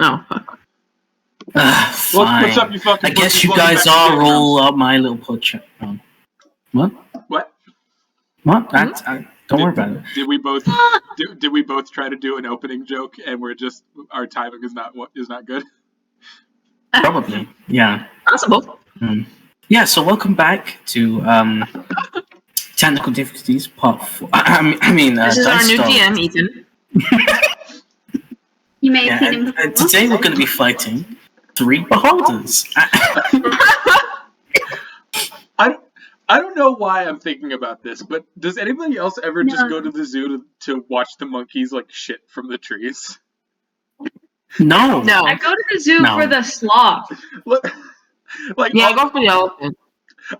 Oh, fuck. Fine. What's up, you fucking I guess pussies? you Welcome guys back to all Game roll Rounds. up my little poacher. What? What? What? Don't worry about it. Did we both try to do an opening joke and we're just our timing is not good? Probably. Yeah. Possible. Yeah, so welcome back to Technical Difficulties Part 4. This is our Dice new Dog. GM, Ethan. You may have seen him before. Today we're going to be fighting 3 beholders. I don't know why I'm thinking about this, but does anybody else ever just No. go to the zoo to watch the monkeys like shit from the trees? No. No. I go to the zoo No. for the sloth. Like, Yeah, go for the elephant.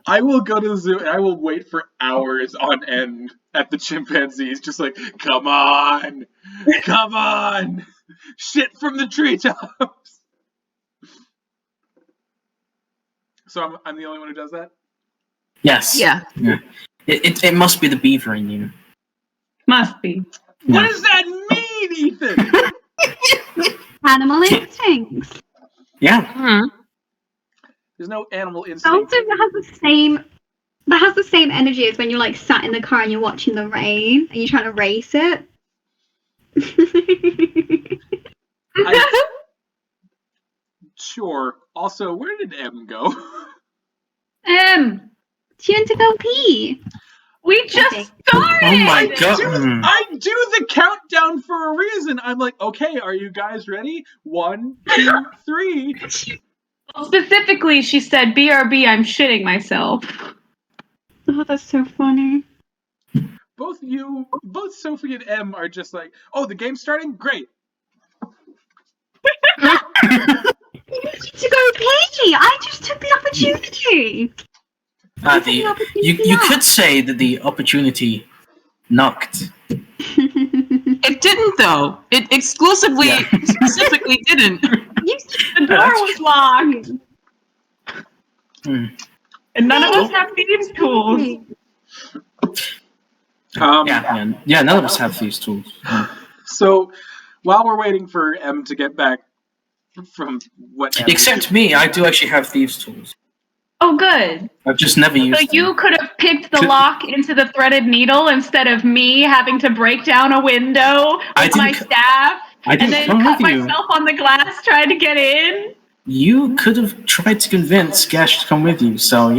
I will go to the zoo and I will wait for hours on end at the chimpanzees, just like, come on, shit from the treetops. So I'm the only one who does that? Yes. Yeah. It must be the beaver in you. Must be. What does that mean, Ethan? Animal instincts. Yeah. Mm-hmm. There's no animal Also, instinct. that has the same energy as when you're like sat in the car and you're watching the rain and you're trying to race it. Sure. Also, where did M go? She went to go pee. We just Okay. started. Oh my god. I do the countdown for a reason. I'm like, okay, are you guys ready? 1, 2, 3. Specifically, she said, "BRB, I'm shitting myself." Oh, that's so funny. Both Sophie and M are just like, oh, the game's starting? Great. You to go pee. I just took the opportunity. You could say that the opportunity knocked. It didn't, though. It exclusively, specifically didn't. The door was locked, and none of us have thieves' tools. Yeah, none of us have these tools. So, while we're waiting for M to get back from what M Except me, I do actually have thieves' tools. Oh, good. I've just never used So them. you could have picked the lock into the threaded needle instead of me having to break down a window with my staff and then cut myself on the glass trying to get in. You could have tried to convince Gesh to come with you, so,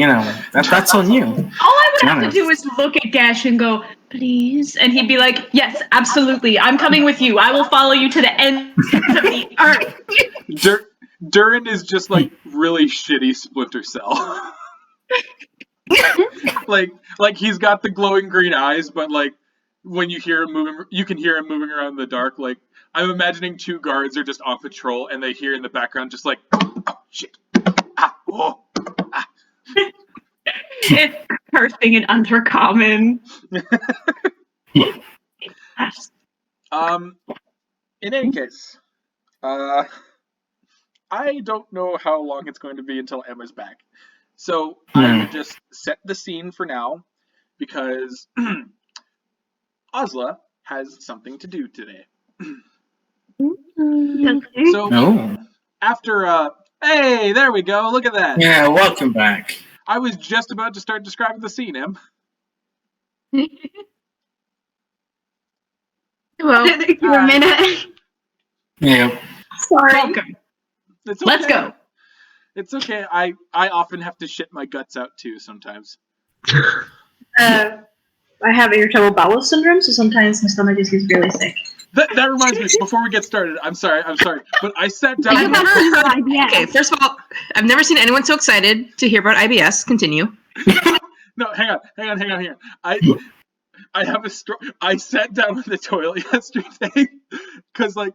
that's on you. All I would have to do is look at Gesh and go, please. And he'd be like, yes, absolutely. I'm coming with you. I will follow you to the end of the earth. Dhuur'in is just like really shitty Splinter Cell. like he's got the glowing green eyes, but like when you hear him moving, you can hear him moving around in the dark. Like I'm imagining 2 guards are just on patrol and they hear in the background just like, oh shit, oh, ah. It's cursing in Undercommon. In any case, I don't know how long it's going to be until Emma's back. So I will just set the scene for now because Ozla has something to do today. So after hey, there we go. Look at that. Yeah, welcome back. I was just about to start describing the scene, Em. Well, for a minute. Yeah. Sorry. Welcome. It's okay. Let's go. It's okay. I often have to shit my guts out too sometimes. I have irritable bowel syndrome, so sometimes my stomach just gets really sick. That reminds me, before we get started, I'm sorry, but I sat down... I've never heard... Okay, first of all, I've never seen anyone so excited to hear about IBS. Continue. No, hang on here. I have a story. I sat down on the toilet yesterday, because, like,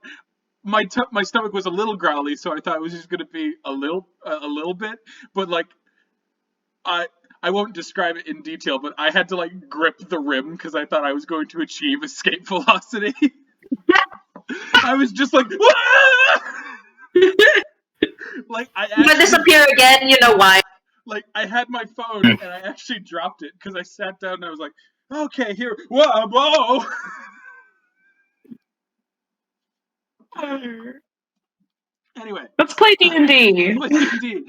my stomach was a little growly, so I thought it was just going to be a little bit, but, like, I won't describe it in detail, but I had to, like, grip the rim, because I thought I was going to achieve escape velocity. I was just like, like I actually, but disappear again, you know why? Like I had my phone and I actually dropped it because I sat down and I was like, okay, here, whoa. Anyway. Let's play D&D. Let's play D&D.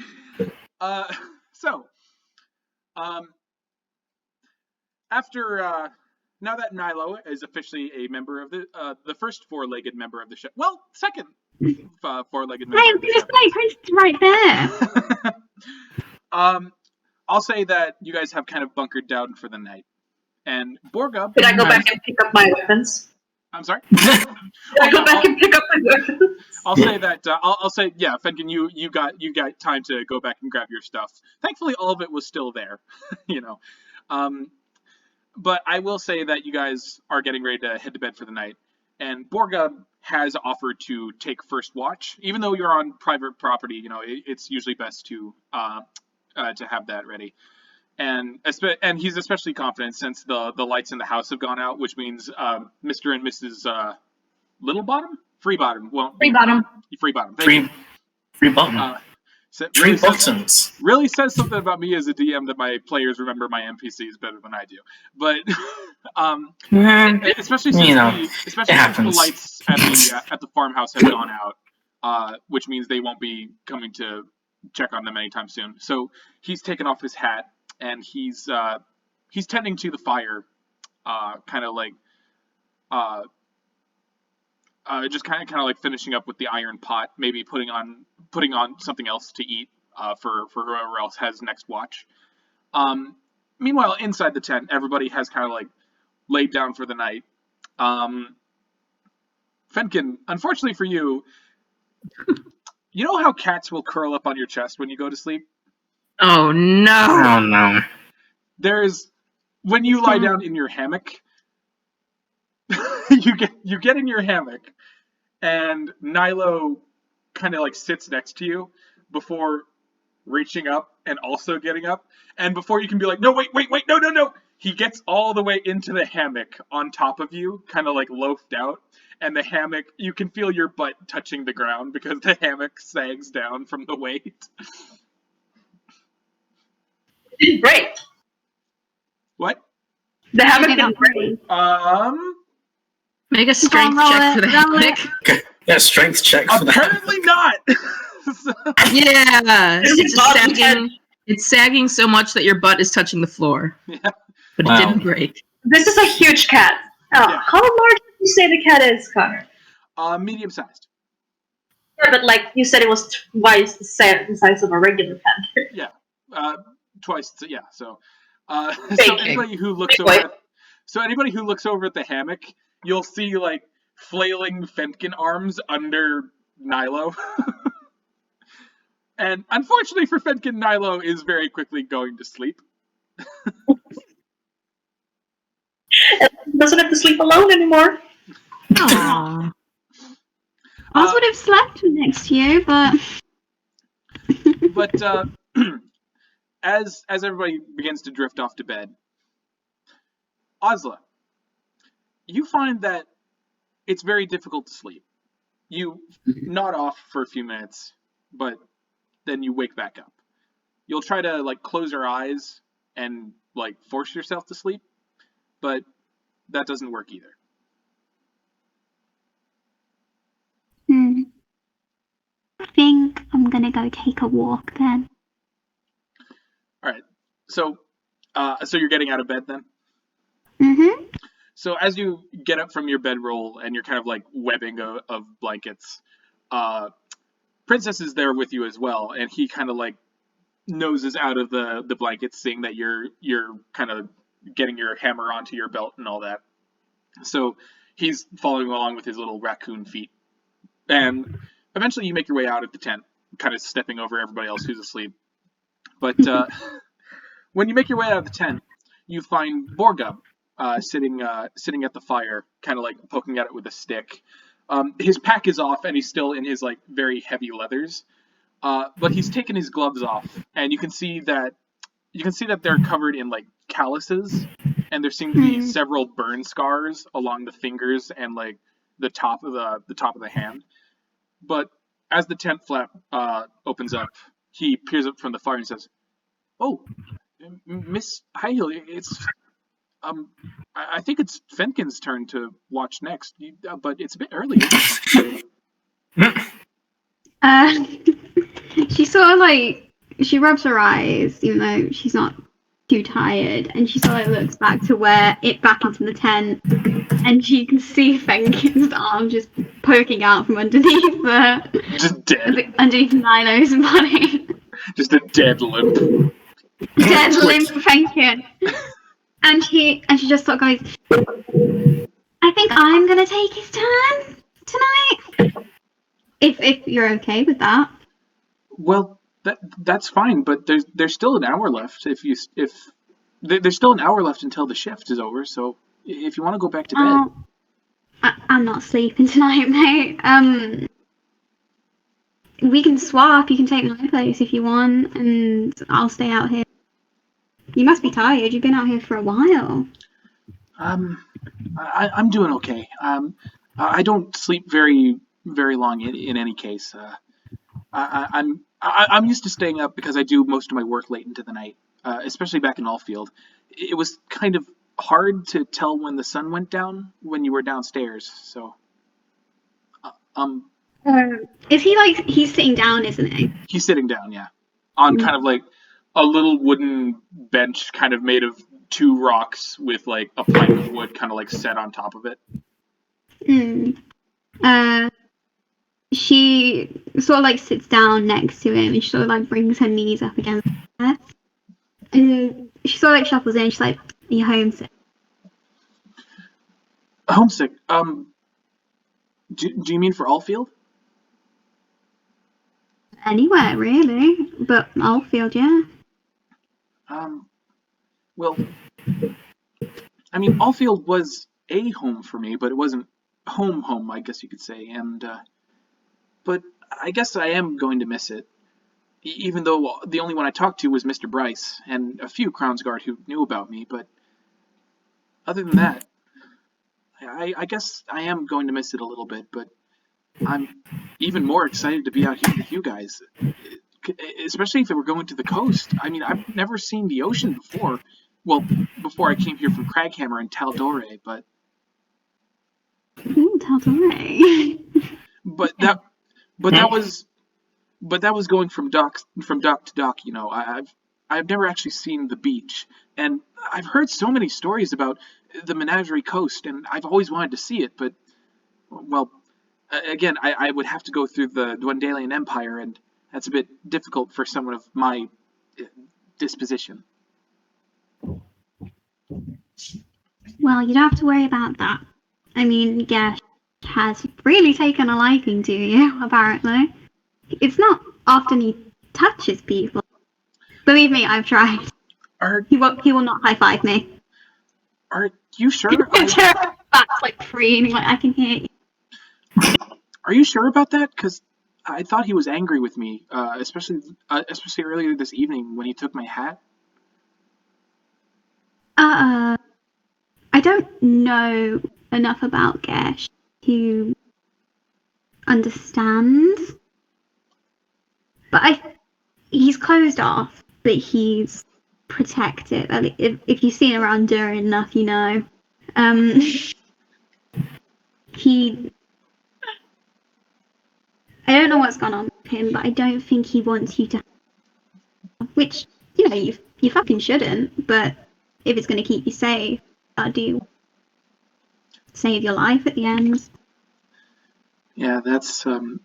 After now that Nilo is officially a member of the first four-legged member of the ship. Well, second four-legged member. I was going to say, Prince right there. I'll say that you guys have kind of bunkered down for the night, and Borga. Did I go back and pick up my weapons? I'm sorry. Did I go back and pick up my weapons? I'll say that. I'll say, yeah, Fenkin, you got time to go back and grab your stuff. Thankfully, all of it was still there, you know. But I will say that you guys are getting ready to head to bed for the night, and Borga has offered to take first watch, even though you're on private property. You know, it's usually best to have that ready. And he's especially confident since the lights in the house have gone out, which means Mr. and Mrs. Littlebottom? Freebottom. Well, Freebottom. Freebottom. Free bottom. Three buttons. Really says something about me as a DM that my players remember my NPCs better than I do. But especially since the lights at the farmhouse have gone out, which means they won't be coming to check on them anytime soon. So he's taken off his hat and he's tending to the fire, kind of like just kind of like finishing up with the iron pot, maybe putting on something else to eat for whoever else has next watch. Meanwhile, inside the tent, everybody has kind of like laid down for the night. Fenkin, unfortunately for you, you know how cats will curl up on your chest when you go to sleep? Oh no! Oh no! When you lie down in your hammock, you get in your hammock, and Nilo kind of like sits next to you before reaching up and also getting up, and before you can be like, no, wait, no, he gets all the way into the hammock on top of you, kind of like loafed out, and the hammock, you can feel your butt touching the ground because the hammock sags down from the weight. It didn't break. What? The hammock didn't break. Make a strength check for the hammock. Yeah, strength check for that. Apparently not. Yeah, it's sagging so much that your butt is touching the floor. Yeah. But it didn't break. This is a huge cat. Oh, yeah. How large did you say the cat is, Connor? Medium-sized. Yeah, but like you said, it was twice the size of a regular cat. Yeah, twice. Yeah, so anybody who looks over at the hammock, you'll see like flailing Fenkin arms under Nilo. And unfortunately for Fenkin, Nilo is very quickly going to sleep. Doesn't have to sleep alone anymore. Aww. I would have slept next to you, but... But as everybody begins to drift off to bed, Ozla, you find that it's very difficult to sleep. You nod off for a few minutes, but then you wake back up. You'll try to like close your eyes and like force yourself to sleep, but that doesn't work either. I think I'm gonna go take a walk then. All right. So you're getting out of bed then? Mm-hmm. So as you get up from your bedroll and you're kind of like webbing of blankets, Princess is there with you as well, and he kind of like noses out of the blankets, seeing that you're kind of getting your hammer onto your belt and all that. So he's following along with his little raccoon feet. And eventually you make your way out of the tent, kind of stepping over everybody else who's asleep. But when you make your way out of the tent, you find Borga sitting at the fire, kind of like poking at it with a stick. His pack is off, and he's still in his like very heavy leathers. But he's taken his gloves off, and you can see that they're covered in like calluses, and there seem to be several burn scars along the fingers and like the top of the hand. But as the tent flap opens up, he peers up from the fire and says, "Oh, Miss Highhill, it's I think it's Fenkin's turn to watch next, but it's a bit early." She sort of like she rubs her eyes, even though she's not too tired, and she sort of looks back to back into the tent, and you can see Fenkin's arm just poking out from underneath just dead. Underneath Nilo's body. Just a dead limp. Dead limp Fenkin. And she just sort of goes, I think I'm gonna take his turn tonight. If you're okay with that. Well, that's fine, but there's still an hour left. If there's still an hour left until the shift is over, so if you want to go back to bed. I'm not sleeping tonight, mate. We can swap. You can take my place if you want, and I'll stay out here. You must be tired. You've been out here for a while. I'm doing okay. I don't sleep very long in any case. I'm used to staying up because I do most of my work late into the night, especially back in Allfield. It was kind of hard to tell when the sun went down when you were downstairs. So, is he like he's sitting down, isn't he? He's sitting down, yeah, on kind of like a little wooden bench, kind of made of 2 rocks with like a plank of wood, kind of like set on top of it. She sort of like sits down next to him, and she sort of like brings her knees up against her. And she sort of like shuffles in. She's like, "Are you homesick?" Homesick? Do you mean for Allfield? Anywhere really, but Allfield, yeah. Well, I mean, Allfield was a home for me, but it wasn't home, I guess you could say. And but I guess I am going to miss it, even though the only one I talked to was Mr. Bryce and a few Crownsguard who knew about me. But other than that, I guess I am going to miss it a little bit. But I'm even more excited to be out here with you guys, especially if we're going to the coast. I mean, I've never seen the ocean before. Well, before I came here from Craghammer and tal'dorei, but... Ooh, tal'dorei. But that was going from dock to dock. You know, I've never actually seen the beach, and I've heard so many stories about the Menagerie Coast, and I've always wanted to see it. But well, again, I would have to go through the Dwendalian Empire, and that's a bit difficult for someone of my disposition. Well, you don't have to worry about that. I mean, Gesh has really taken a liking to you, apparently. It's not often he touches people. Believe me, I've tried. He will not high-five me. Are you sure? Back's like preening, like I can hear you. Are you sure about that? Because I thought he was angry with me, especially earlier this evening when he took my hat. I don't know enough about Gesh to understand, but he's closed off, but he's protected. If you've seen around Dhuur'in enough, you know. I don't know what's gone on with him, but I don't think he wants you to. Which, you know, you fucking shouldn't. But if it's going to keep you safe, do save your life at the end. Yeah, that's why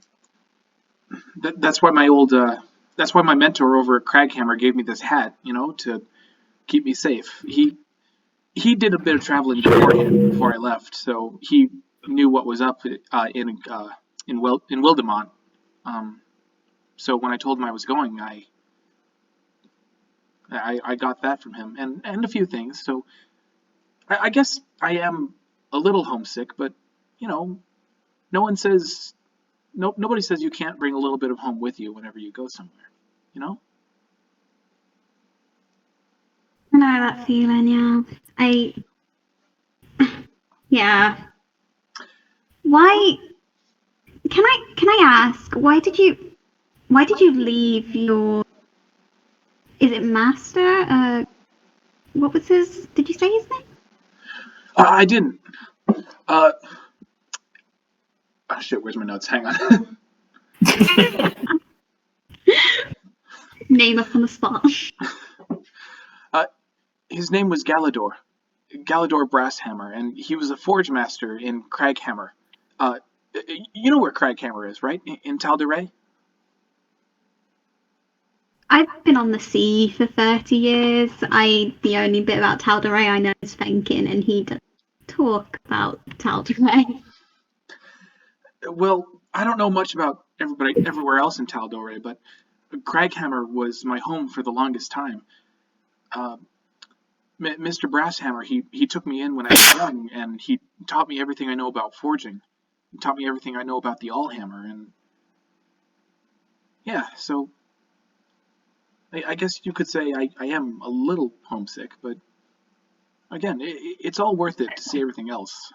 my mentor over at Craghammer gave me this hat, you know, to keep me safe. He did a bit of traveling beforehand before I left, so he knew what was up in Wildemont. So when I told him I was going, I got that from him and a few things. So I guess I am a little homesick, but you know, nobody says you can't bring a little bit of home with you whenever you go somewhere, you know? I know that feeling, yeah. Yeah. Why? Can I ask? Why did you leave your? Is it master? What was his? Did you say his name? I didn't. Oh shit! Where's my notes? Hang on. name up on the spot. His name was Galador Brasshammer, and he was a forge master in Craghammer. You know where Craghammer is, right? In tal'dorei? I've been on the sea for 30 years. The only bit about tal'dorei I know is Fenkin, and he doesn't talk about tal'dorei. Well, I don't know much about everywhere else in tal'dorei, but Craghammer was my home for the longest time. Mr. Brasshammer, he took me in when I was young, and he taught me everything I know about forging. He taught me everything I know about the Allhammer, and yeah, so I guess you could say I am a little homesick, but again, it's all worth it to see everything else.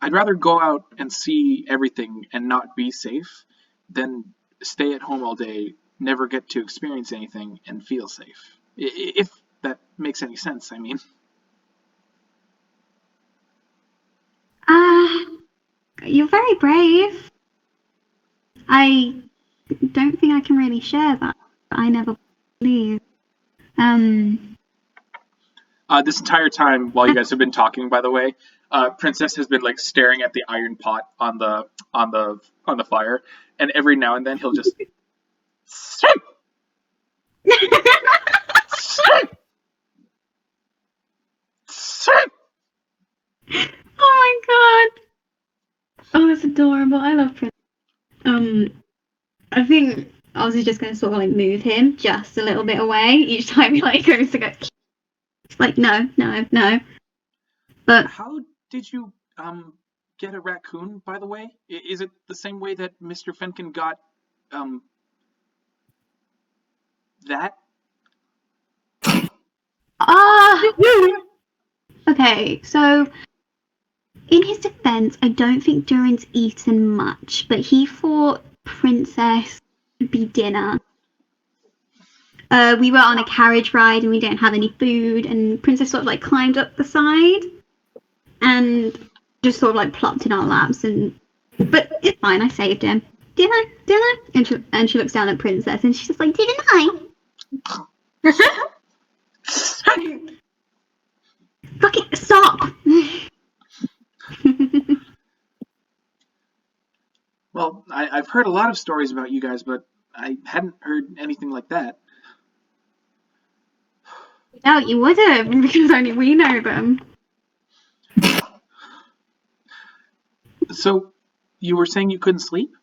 I'd rather go out and see everything and not be safe than stay at home all day, never get to experience anything, and feel safe. If that makes any sense, I mean. You're very brave. I don't think I can really share that. I never believe. This entire time, while you guys have been talking, by the way, Princess has been like staring at the iron pot on the fire, and every now and then he'll just. Oh my god! Oh, that's adorable. I love Prince. I think I was just going to sort of like move him just a little bit away each time he like goes to go. It's like no. But how did you get a raccoon? By the way, is it the same way that Mr. Fenkin got that? Okay, so in his defense, I don't think Dhuur'in's eaten much, but he thought Princess would be dinner. We were on a carriage ride and we didn't have any food, and Princess sort of like climbed up the side and just sort of like plopped in our laps. But it's fine, I saved him. Dinner? And she looks down at Princess and she's just like, didn't I? Fucking stop! Well, I've heard a lot of stories about you guys, but I hadn't heard anything like that. I doubt you would have, because only we know them. So, you were saying you couldn't sleep?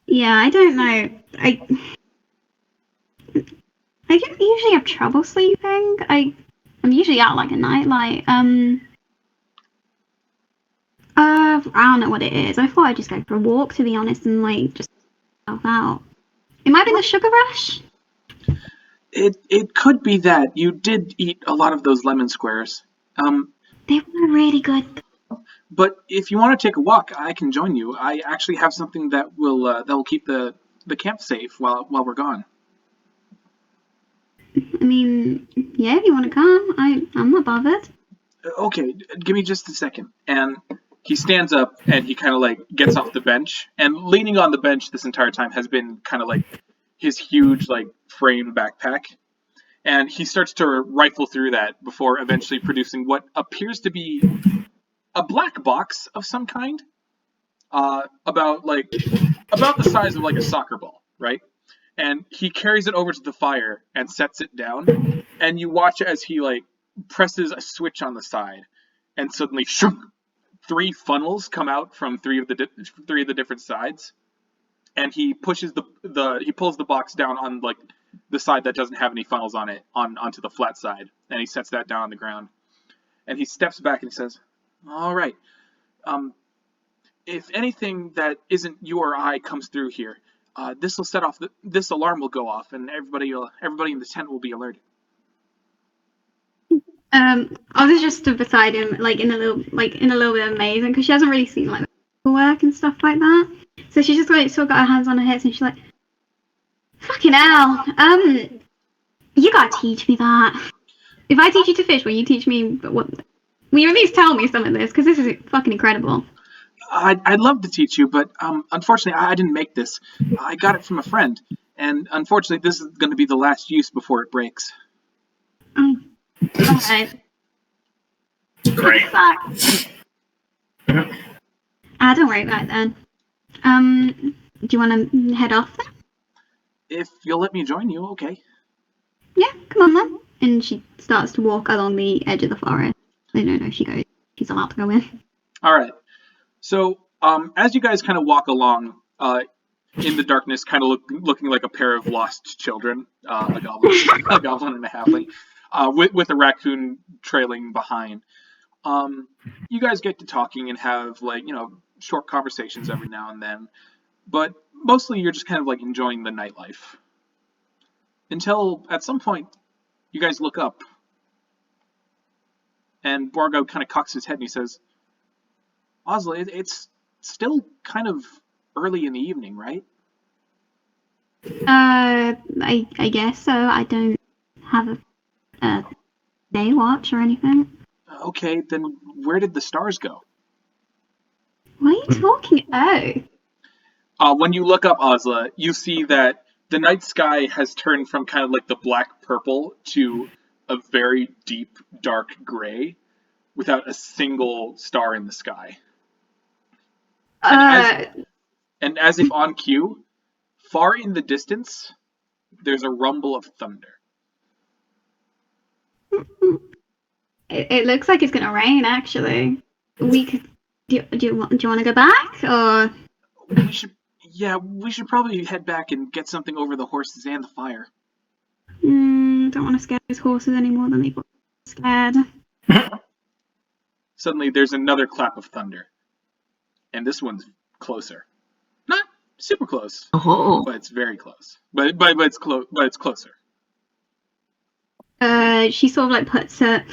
Yeah, I don't know. I don't usually have trouble sleeping. I'm usually out like a nightlight. I don't know what it is. I thought I'd just go for a walk, to be honest, and like just myself out. It might be the sugar rush. It could be that. You did eat a lot of those lemon squares. They were really good. But if you want to take a walk, I can join you. I actually have something that will keep the camp safe while we're gone. I mean, yeah, if you want to come, I'm not bothered. Okay, give me just a second. And he stands up and he kind of like gets off the bench, and leaning on the bench this entire time has been kind of like his huge like framed backpack. And he starts to rifle through that before eventually producing what appears to be a black box of some kind, about the size of like a soccer ball, right? And he carries it over to the fire and sets it down, and you watch as he like presses a switch on the side, and suddenly, shunk, 3 funnels come out from three of the different sides, and he pushes he pulls the box down on like the side that doesn't have any funnels on it onto the flat side, and he sets that down on the ground, and he steps back and he says, "All right, if anything that isn't you or I comes through here, this will set off this alarm will go off, and everybody in the tent will be alerted." I was just stood beside him, like in a little bit of amazement, because she hasn't really seen like work and stuff like that. So she just like sort of got her hands on her hips and she's like, "Fucking hell, you gotta teach me that. If I teach you to fish, will you teach me what? Will you at least tell me some of this? Because this is fucking incredible." I'd love to teach you, but unfortunately, I didn't make this. I got it from a friend, And unfortunately, this is going to be the last use before it breaks. Alright. Great. Don't worry about it then. Do you want to head off then? If you'll let me join you, okay. Yeah, come on then. And she starts to walk along the edge of the forest. No, she goes. She's allowed to go in. All right. So, as you guys kind of walk along, in the darkness, kind of looking like a pair of lost children, a goblin and a halfling, with a raccoon trailing behind. You guys get to talking and have short conversations every now and then, but mostly you're just kind of enjoying the nightlife. Until at some point, you guys look up, and Borgo kind of cocks his head and he says, "Ozla, it's still kind of early in the evening, right?" I guess so. I don't have a day watch or anything. Okay, then where did the stars go? What are you talking about? When you look up, Ozla, you see that the night sky has turned from kind of the black purple to a very deep dark gray without a single star in the sky. And as if on cue, far in the distance, there's a rumble of thunder. It looks like it's gonna rain. Actually, we could. Do you want to go back or? We should probably head back and get something over the horses and the fire. Don't want to scare those horses any more than they got scared. Suddenly, there's another clap of thunder, and this one's closer. Not super close, but it's very close. But it's But it's closer. She sort of puts her.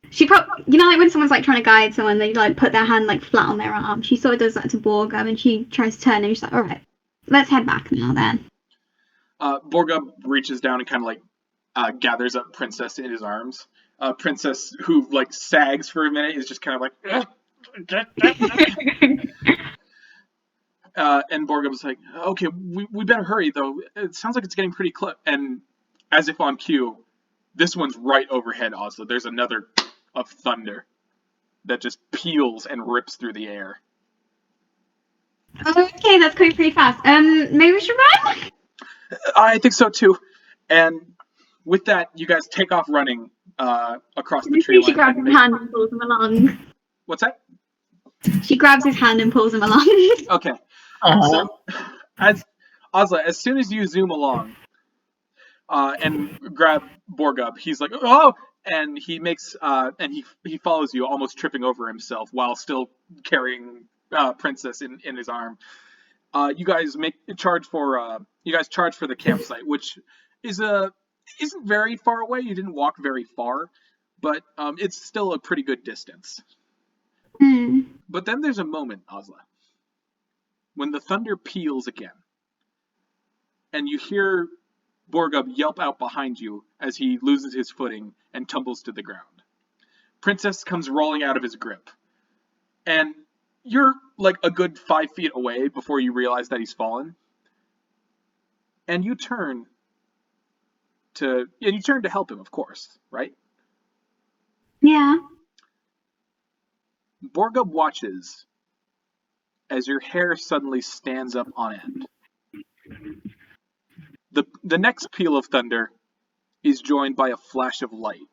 She probably, when someone's trying to guide someone, they put their hand flat on their arm. She sort of does that to Borgub, and she tries to turn, and she's like, "All right, let's head back now then." Borgub reaches down and kind of gathers up Princess in his arms. Princess, who sags for a minute, is just kind of and Borgub's like, "Okay, we better hurry though. It sounds like it's getting pretty close." And as if on cue, this one's right overhead, Ozla. There's another of thunder that just peels and rips through the air. Okay, that's going pretty fast. Maybe we should run? I think so too. And with that, you guys take off running across the tree line. She grabs his hand and pulls him along. What's that? She grabs his hand and pulls him along. Okay. So, as soon as you zoom along and grab Borgub, he's like, "Oh!" And he makes and he follows you, almost tripping over himself while still carrying Princess in his arm. You guys charge for the campsite, which isn't very far away. You didn't walk very far, but it's still a pretty good distance. But then there's a moment, Ozla, when the thunder peals again, and you hear Borgub yelp out behind you as he loses his footing and tumbles to the ground. Princess comes rolling out of his grip, and you're a good 5 feet away before you realize that he's fallen. And you turn to help him, of course, right? Yeah. Borgub watches as your hair suddenly stands up on end. The next peal of thunder is joined by a flash of light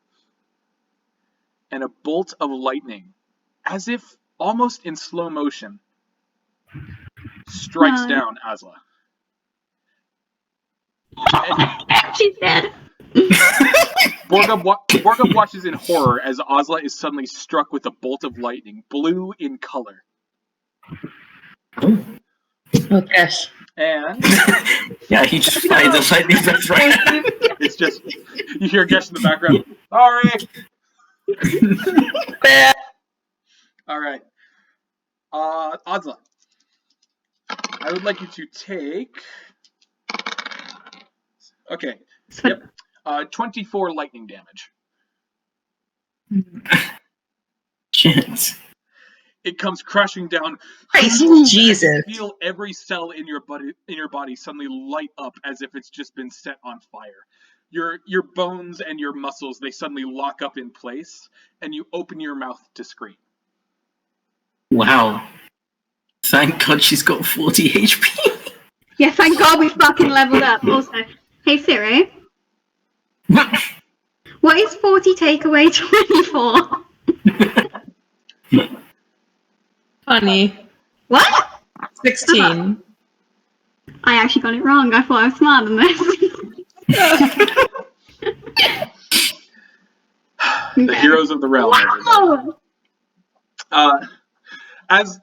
and a bolt of lightning, as if almost in slow motion, strikes down Ozla. She's dead. Borgub watches in horror as Ozla is suddenly struck with a bolt of lightning, blue in color. Oh, Gesh. And yeah, he just finds a lightning that's right. It's just you hear Gesh in the background. Sorry. All right. Ozla, I would like you to take. Okay. Yep. 24 lightning damage. Shit. it comes crashing down. Jesus. You feel every cell in your body suddenly light up as if it's just been set on fire. Your bones and your muscles, they suddenly lock up in place, and you open your mouth to scream. Wow. Thank God she's got 40 HP. Yeah, thank God we fucking leveled up. Also, hey Siri, what is 40 take away 24? Funny. What? 16. I actually got it wrong. I thought I was smarter than this. The heroes of the realm. Wow! As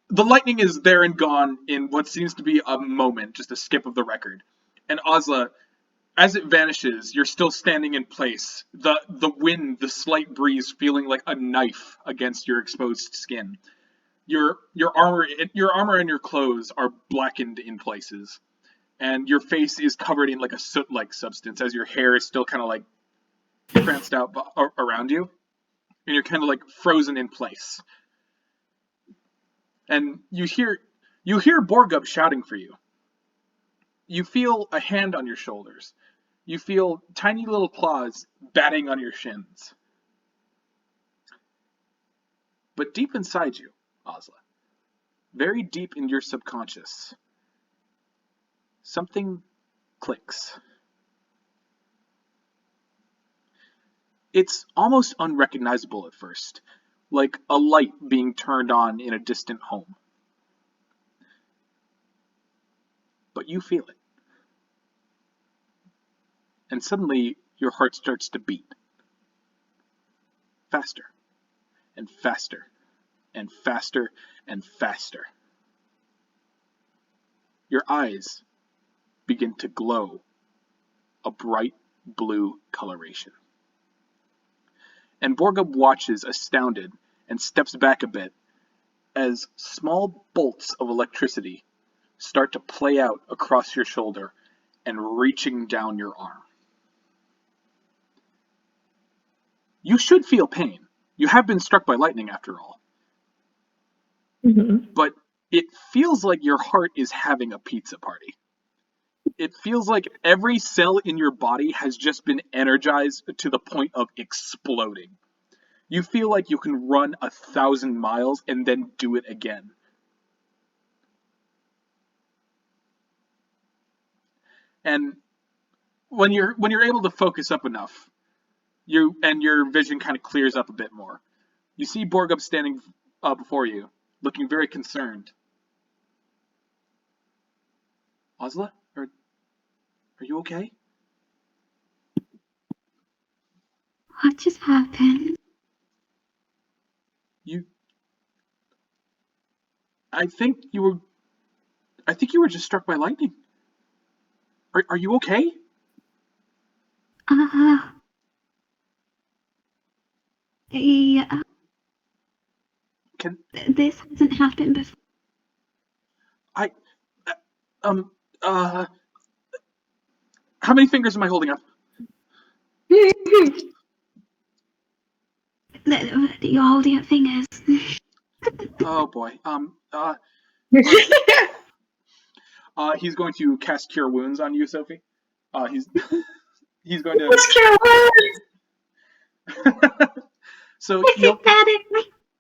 the lightning is there and gone in what seems to be a moment, just a skip of the record. And Ozla, as it vanishes, you're still standing in place. The wind, the slight breeze feeling like a knife against your exposed skin. Your armor and your clothes are blackened in places. And your face is covered in like a soot-like substance as your hair is still kind of like pranced out around you. And you're kind of like frozen in place. And you hear Borgub shouting for you. You feel a hand on your shoulders. You feel tiny little claws batting on your shins. But deep inside you, Ozla, very deep in your subconscious, something clicks. It's almost unrecognizable at first, like a light being turned on in a distant home. But you feel it. And suddenly, your heart starts to beat. Faster, and faster, and faster, and faster. Your eyes begin to glow a bright blue coloration. And Borgub watches astounded and steps back a bit as small bolts of electricity start to play out across your shoulder and reaching down your arm. You should feel pain. You have been struck by lightning after all. Mm-hmm. But it feels like your heart is having a pizza party. It feels like every cell in your body has just been energized to the point of exploding. You feel like you can run 1,000 miles and then do it again. And when you're able to focus up enough, your vision kind of clears up a bit more. You see Borgub standing before you, looking very concerned. Ozla, are you okay? What just happened? I think you were just struck by lightning. Are you okay? Yeah. This hasn't happened before. How many fingers am I holding up? You're holding up fingers. Oh boy. He's going to cast Cure Wounds on you, Sophie. He's going to. Cure Wounds.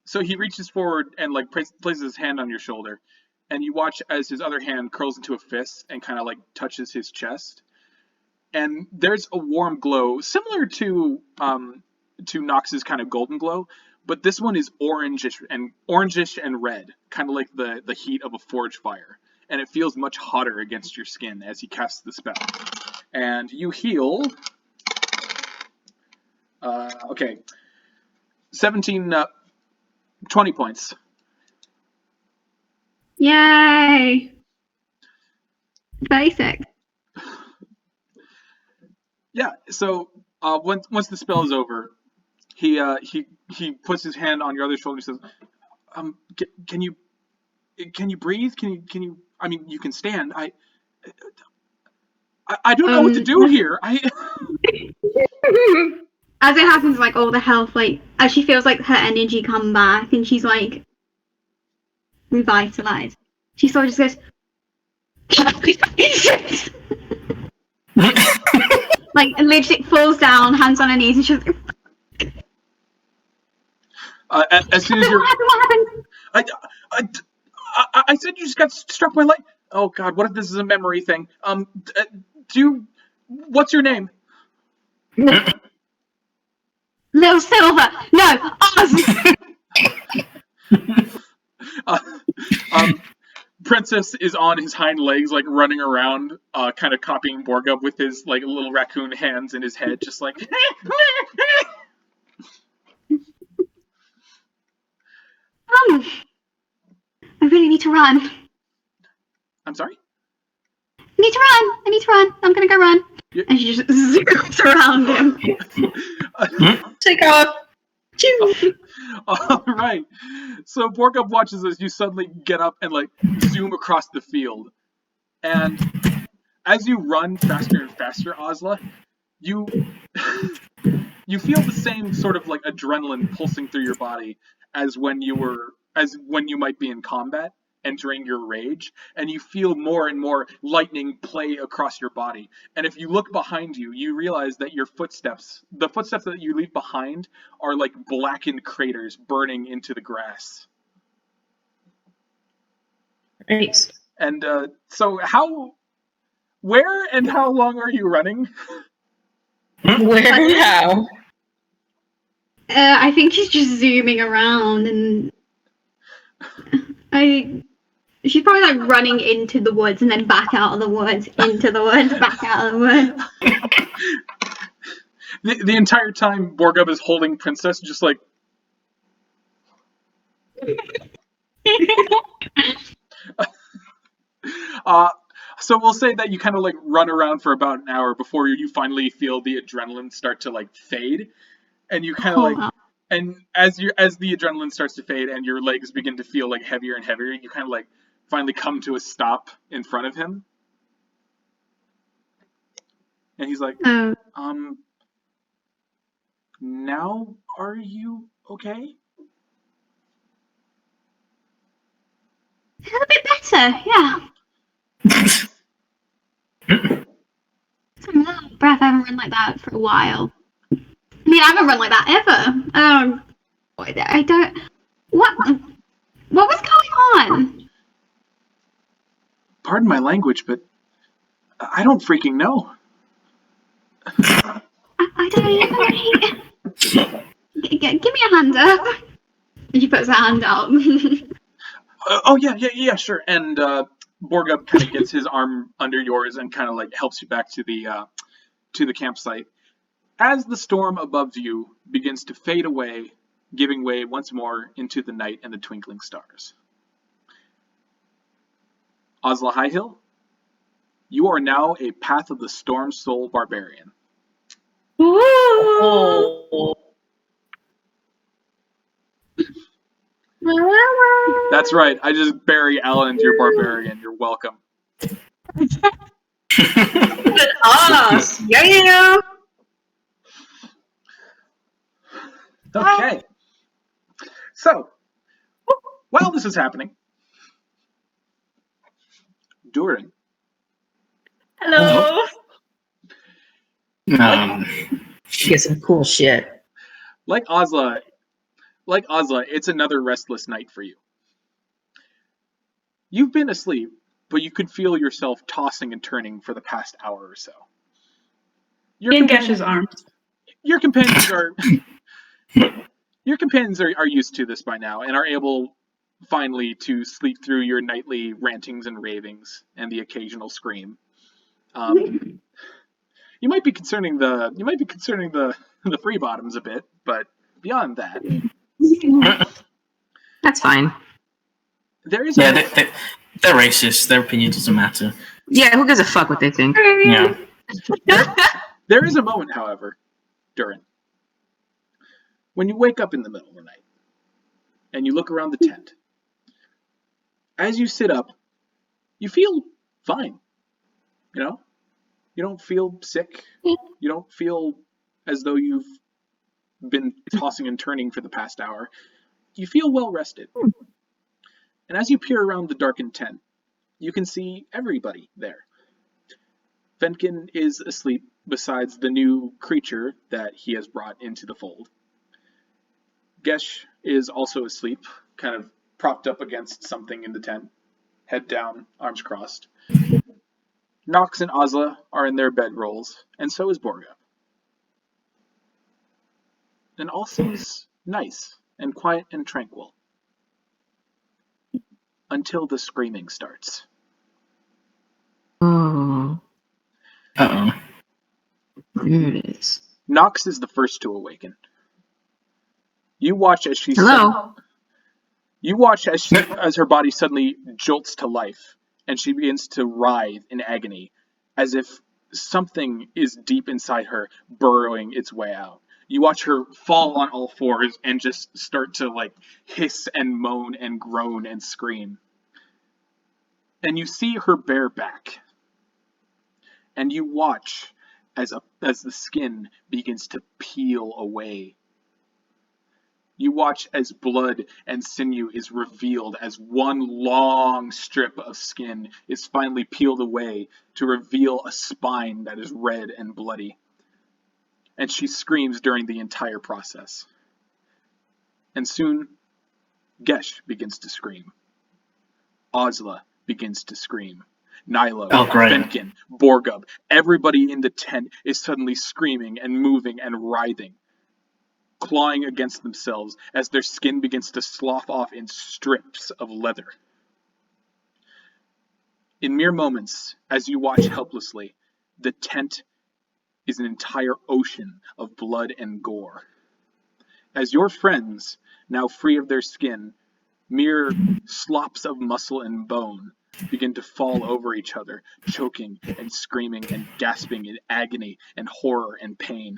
So he reaches forward and like places his hand on your shoulder, and you watch as his other hand curls into a fist and kind of like touches his chest, and there's a warm glow similar to Nox's kind of golden glow, but this one is orangish and red, kind of like the heat of a forge fire, and it feels much hotter against your skin as he casts the spell. And you heal. 20 points. Yay! Basic. Yeah. So once the spell is over, he puts his hand on your other shoulder and says, "Can you breathe? Can you? I mean, you can stand. I don't know what to do here. As it happens, like all the health, like as she feels like her energy come back, and she's like revitalized. She sort of just goes, like, literally falls down, hands on her knees, and she's like, as soon as you're, what happened? I said you just got struck by light. Oh God, what if this is a memory thing? What's your name? Little Silver. No, Oz. Princess is on his hind legs, like running around, kind of copying Borga with his like little raccoon hands in his head, just like. I really need to run. I'm sorry? I need to run. I'm gonna go run. Yep. And she just zooms around him. Take off. All right. So Borga watches as you suddenly get up and like zoom across the field. And as you run faster and faster, Ozla, you feel the same sort of like adrenaline pulsing through your body as when you might be in combat, entering your rage, and you feel more and more lightning play across your body. And if you look behind you, you realize that the footsteps that you leave behind are like blackened craters burning into the grass. Nice. And so where and how long are you running? Where and how? I think she's just zooming around, and she's probably like running into the woods and then back out of the woods, into the woods, back out of the woods. The entire time, Borgub is holding Princess, just like. So we'll say that you kind of like run around for about an hour before you finally feel the adrenaline start to like fade, and you kind of like. And as the adrenaline starts to fade and your legs begin to feel like heavier and heavier, you kind of like finally come to a stop in front of him. And he's like, now are you okay? A little bit better, yeah. Some little breath. I haven't run like that for a while. I mean, I haven't run like that ever. I don't. What was going on? Pardon my language, but I don't freaking know. I don't even. Give me a hand up. And she puts her hand out. Oh yeah, sure. And Borgub kind of gets his arm under yours and kind of like helps you back to the campsite. As the storm above you begins to fade away, giving way once more into the night and the twinkling stars. Ozla Highhill, you are now a Path of the Storm Soul Barbarian. Ooh. That's right, I just bury Alan into your Barbarian. You're welcome. Us! Yeah! Okay. So, while this is happening, Dhuur'in. Hello. She gets some cool shit. Like Ozla, it's another restless night for you. You've been asleep, but you could feel yourself tossing and turning for the past hour or so. In Gesh's arms. Your companions are used to this by now and are able finally to sleep through your nightly rantings and ravings and the occasional scream. You might be concerning the free bottoms a bit, but beyond that, That's fine. there is they're racist. Their opinion doesn't matter. Yeah, who gives a fuck what they think? Yeah. There is a moment, however, Dhuur'in, when you wake up in the middle of the night and you look around the tent. As you sit up, you feel fine. You know? You don't feel sick. You don't feel as though you've been tossing and turning for the past hour. You feel well rested. And as you peer around the darkened tent, you can see everybody there. Fenkin is asleep besides the new creature that he has brought into the fold. Gesh is also asleep, kind of propped up against something in the tent, head down, arms crossed. Nox and Ozla are in their bedrolls, and so is Borga. And all seems nice and quiet and tranquil. Until the screaming starts. Oh. Uh-oh. There it is. Nox is the first to awaken. You watch as she Hello? You watch as her body suddenly jolts to life, and she begins to writhe in agony, as if something is deep inside her burrowing its way out. You watch her fall on all fours and just start to like hiss and moan and groan and scream. And you see her bare back. And you watch as the skin begins to peel away. You watch as blood and sinew is revealed as one long strip of skin is finally peeled away to reveal a spine that is red and bloody. And she screams during the entire process. And soon, Gesh begins to scream. Ozla begins to scream. Nilo, Fenkin, Borgub, everybody in the tent is suddenly screaming and moving and writhing, clawing against themselves as their skin begins to slough off in strips of leather. In mere moments, as you watch helplessly, the tent is an entire ocean of blood and gore. As your friends, now free of their skin, mere slops of muscle and bone, begin to fall over each other, choking and screaming and gasping in agony and horror and pain.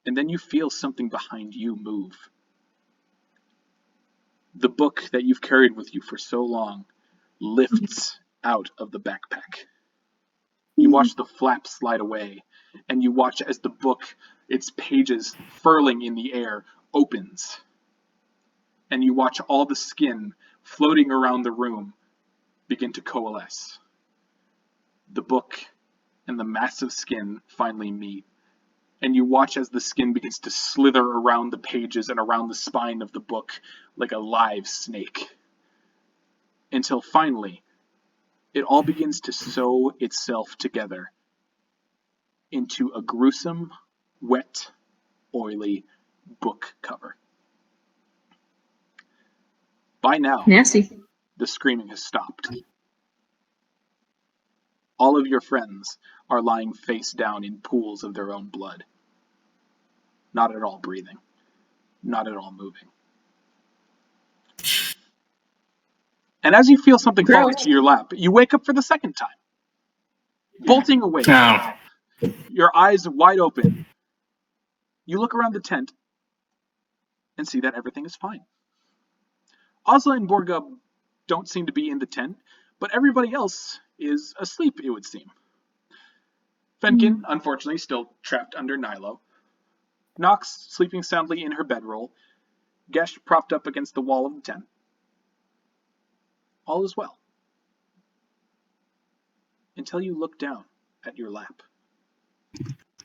And then you feel something behind you move. The book that you've carried with you for so long lifts out of the backpack. You watch the flap slide away, and you watch as the book, its pages furling in the air, opens. And you watch all the skin floating around the room begin to coalesce. The book and the massive skin finally meet. And you watch as the skin begins to slither around the pages and around the spine of the book like a live snake. Until finally, it all begins to sew itself together into a gruesome, wet, oily book cover. By now, Nasty. the screaming has stopped. All of your friends are lying face down in pools of their own blood. Not at all breathing. Not at all moving. And as you feel something fall into your lap, you wake up for the second time. Bolting awake. Oh. Your eyes wide open. You look around the tent and see that everything is fine. Ozla and Borgub don't seem to be in the tent, but everybody else is asleep, it would seem. Fenkin, unfortunately, still trapped under Nilo. Nox sleeping soundly in her bedroll. Gesh propped up against the wall of the tent. All is well. Until you look down at your lap.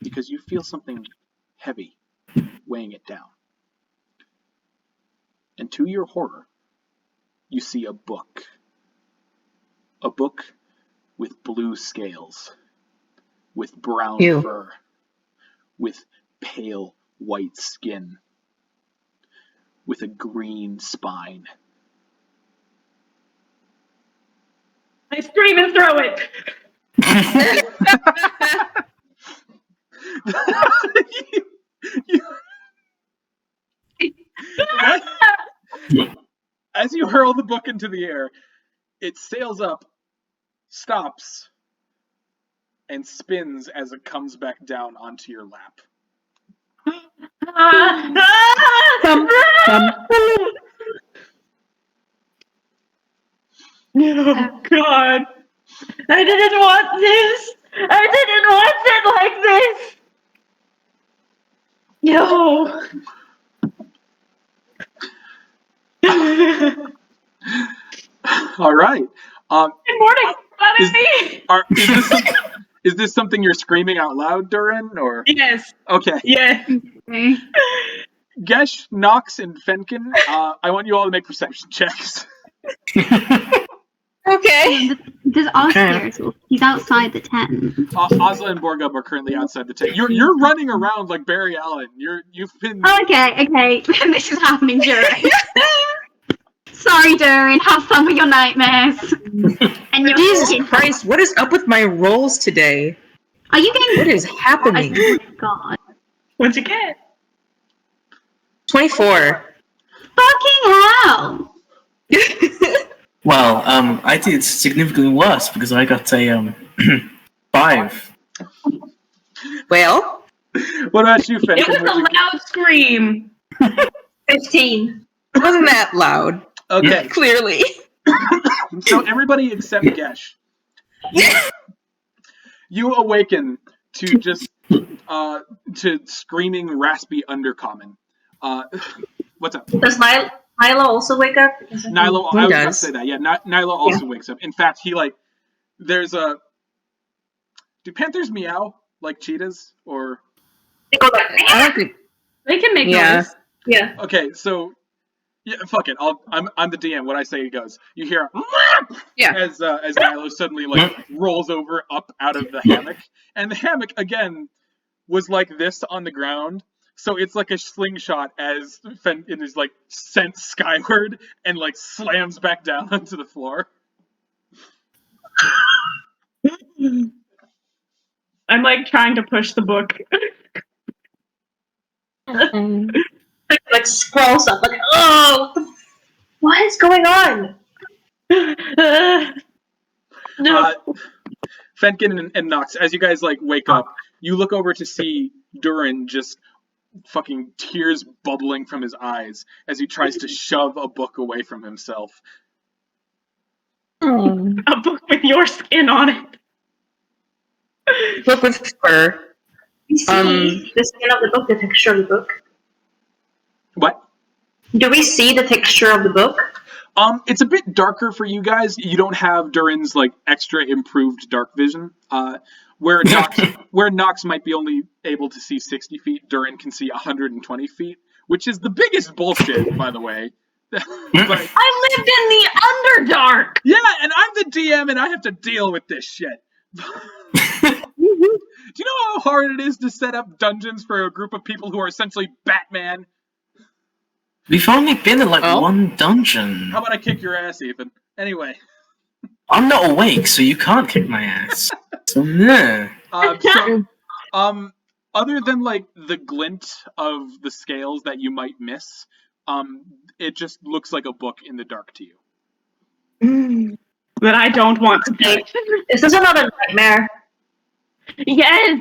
Because you feel something heavy weighing it down. And to your horror, you see a book. A book with blue scales, with brown fur, with pale white skin, with a green spine. I scream and throw it. As you hurl the book into the air, it sails up, stops, and spins as it comes back down onto your lap. Oh, God. I didn't want this. I didn't want it like this. No. All right. Good morning, buddy. Is this something you're screaming out loud, Dhuur'in, or? Yes. Okay. Yeah. Okay. Gesh, Nox, and Fenkin, I want you all to make perception checks. Okay. Does Oz hear us? He's outside the tent. Ozla and Borgub are currently outside the tent. You're running around like Barry Allen. You've been. Okay. This is happening, Dhuur'in. Sorry, Dhuur'in. Have fun with your nightmares. And your Jesus Christ, what is up with my rolls today? Are you getting? What is happening? Oh my God. What'd you get? 24. Fucking hell! Well, I did significantly worse because I got a 5. Well, What about you, Fenkin? It was a loud scream. 15. it wasn't that loud. Okay, Clearly. so everybody except Gesh, you awaken to just to screaming, raspy undercommon. What's up? Does Nyla also wake up? Nyla, He I was does. about to say that. Yeah, Nyla also wakes up. In fact, he there's a. Do panthers meow like cheetahs or? They go like, I don't think. They can make Yeah. noise. yeah. Okay, so yeah, fuck it. I'm the DM. What I say goes. You hear Yeah. as Nyla suddenly rolls over up out of the hammock, and the hammock again was like this on the ground. So it's like a slingshot as Fenkin is sent skyward and slams back down onto the floor. I'm trying to push the book. Scrolls up oh, what is going on? No. Fenkin and Nox, as you guys wake up, you look over to see Dhuur'in just fucking tears bubbling from his eyes as he tries to shove a book away from himself. A book with your skin on it. Book with fur. We see the skin of the book, the texture of the book. What? Do we see the texture of the book? It's a bit darker for you guys. You don't have Dhuur'in's extra improved dark vision. Where Nox might be only able to see 60 feet, Dhuur'in can see 120 feet, which is the biggest bullshit, by the way. But, I lived in the Underdark. yeah, and I'm the DM, and I have to deal with this shit. Do you know how hard it is to set up dungeons for a group of people who are essentially Batman? We've only been in one dungeon. How about I kick your ass, Ethan? Anyway. I'm not awake, so you can't kick my ass. So nah. Other than the glint of the scales that you might miss, it just looks like a book in the dark to you. That I don't want to touch. Is this another nightmare? Yes.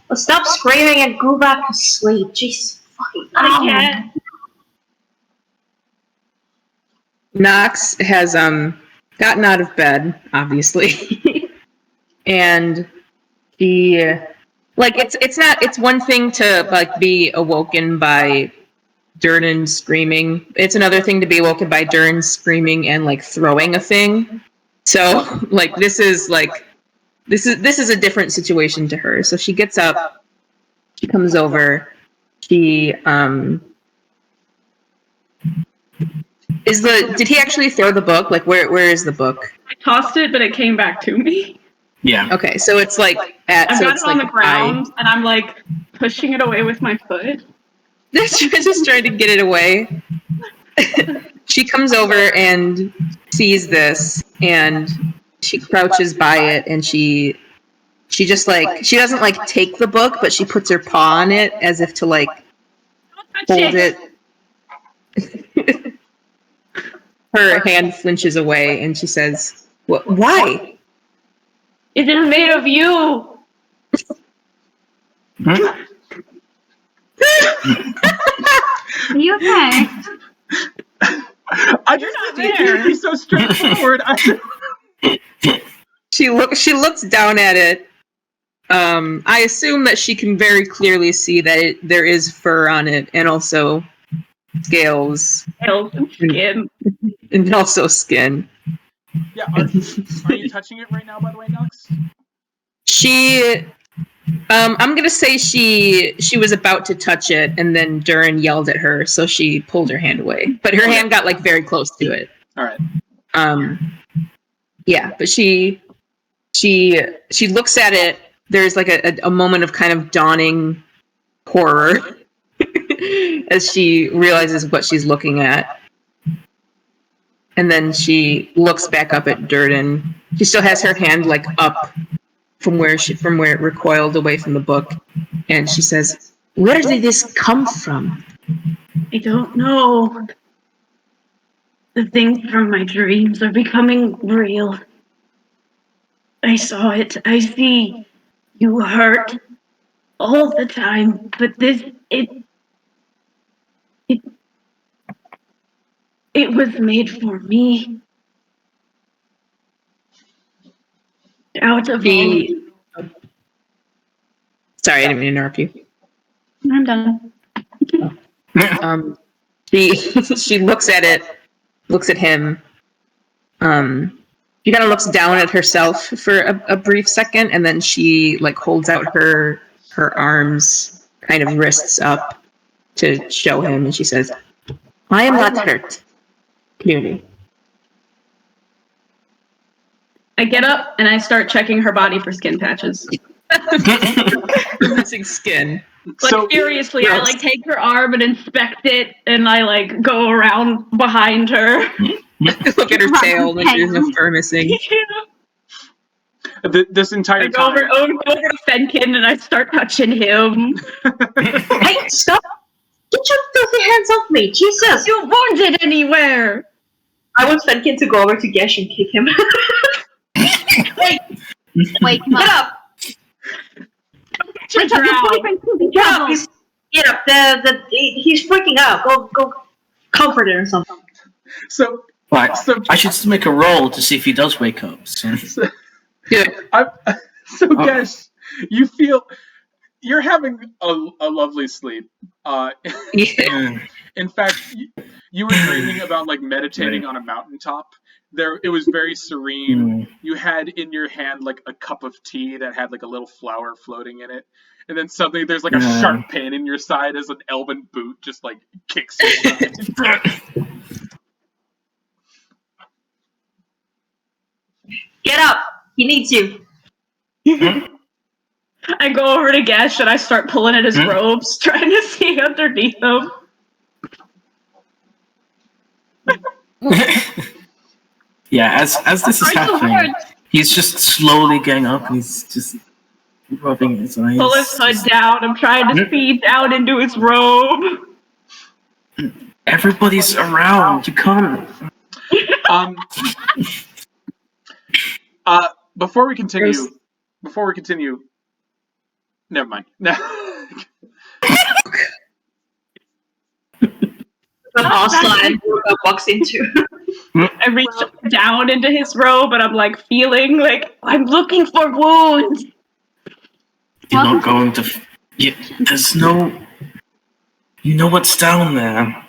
Well, stop screaming and go back to sleep. Jeez, fucking. I can't. Nox has gotten out of bed, obviously, and she it's one thing to be awoken by Dhuur'in screaming. It's another thing to be awoken by Dhuur'in screaming and throwing a thing. So this is a different situation to her. So she gets up, she comes over, she did he actually throw the book? Where is the book? I tossed it, but it came back to me. Yeah. Okay, so it's I've got it on the ground, and I'm pushing it away with my foot. She's just trying to get it away. She comes over and sees this, and she crouches by it, and she just she doesn't take the book, but she puts her paw on it as if to hold it. Her hand flinches away, and she says, "Why? It is made of you." Are you okay? I just think you'd be so straightforward. She looks down at it, I assume that she can very clearly see that there is fur on it, and also scales. Scales and skin. And also skin. Yeah, are you touching it right now, by the way, Nux? She... I'm gonna say she was about to touch it, and then Dhuur'in yelled at her, so she pulled her hand away. But her hand got, like, very close to it. Alright. Yeah, but she looks at it. There's like a moment of kind of dawning horror as she realizes what she's looking at. And then she looks back up at Dhuur'in. She still has her hand like up from where it recoiled away from the book. And she says, "Where did this come from?" I don't know. The things from my dreams are becoming real. I saw it. I see. You hurt all the time, but it was made for me. Out of Sorry, I didn't mean to interrupt you. I'm done. She looks at it, looks at him. She kind of looks down at herself for a brief second, and then she like holds out her arms, kind of wrists up to show him, and she says, "I am not hurt, clearly." I get up and I start checking her body for skin patches. Missing skin. Like seriously, I like take her arm and inspect it, and I like go around behind her. Look at her tail, like there's no fur missing. This entire I go over to Fenkin and I start touching him. Hey, stop! Get your filthy hands off me, Jesus! You wounded anywhere? I want Fenkin to go over to Gesh and kick him. Wait, Get up! Get up! Get up! He's freaking out. Go comfort him or something. So I should still make a roll to see if he does wake up. So Gesh, you feel you're having a lovely sleep. In fact, you were dreaming about like meditating on a mountaintop. It was very serene. You had in your hand like a cup of tea that had like a little flower floating in it, and then suddenly there's like a sharp pain in your side as an elven boot just like kicks your side. Get up! He needs you. I go over to Gesh and I start pulling at his robes, trying to see underneath them. Yeah, as this is happening, he's just slowly getting up and he's just rubbing his eyes. Pull his hood down. I'm trying to see down into his robe. Everybody's around. You can't. Before we continue, never mind. No. Ozla walks into. I reach down into his robe and I'm like feeling like I'm looking for wounds. You're not going to. There's no. You know what's down there.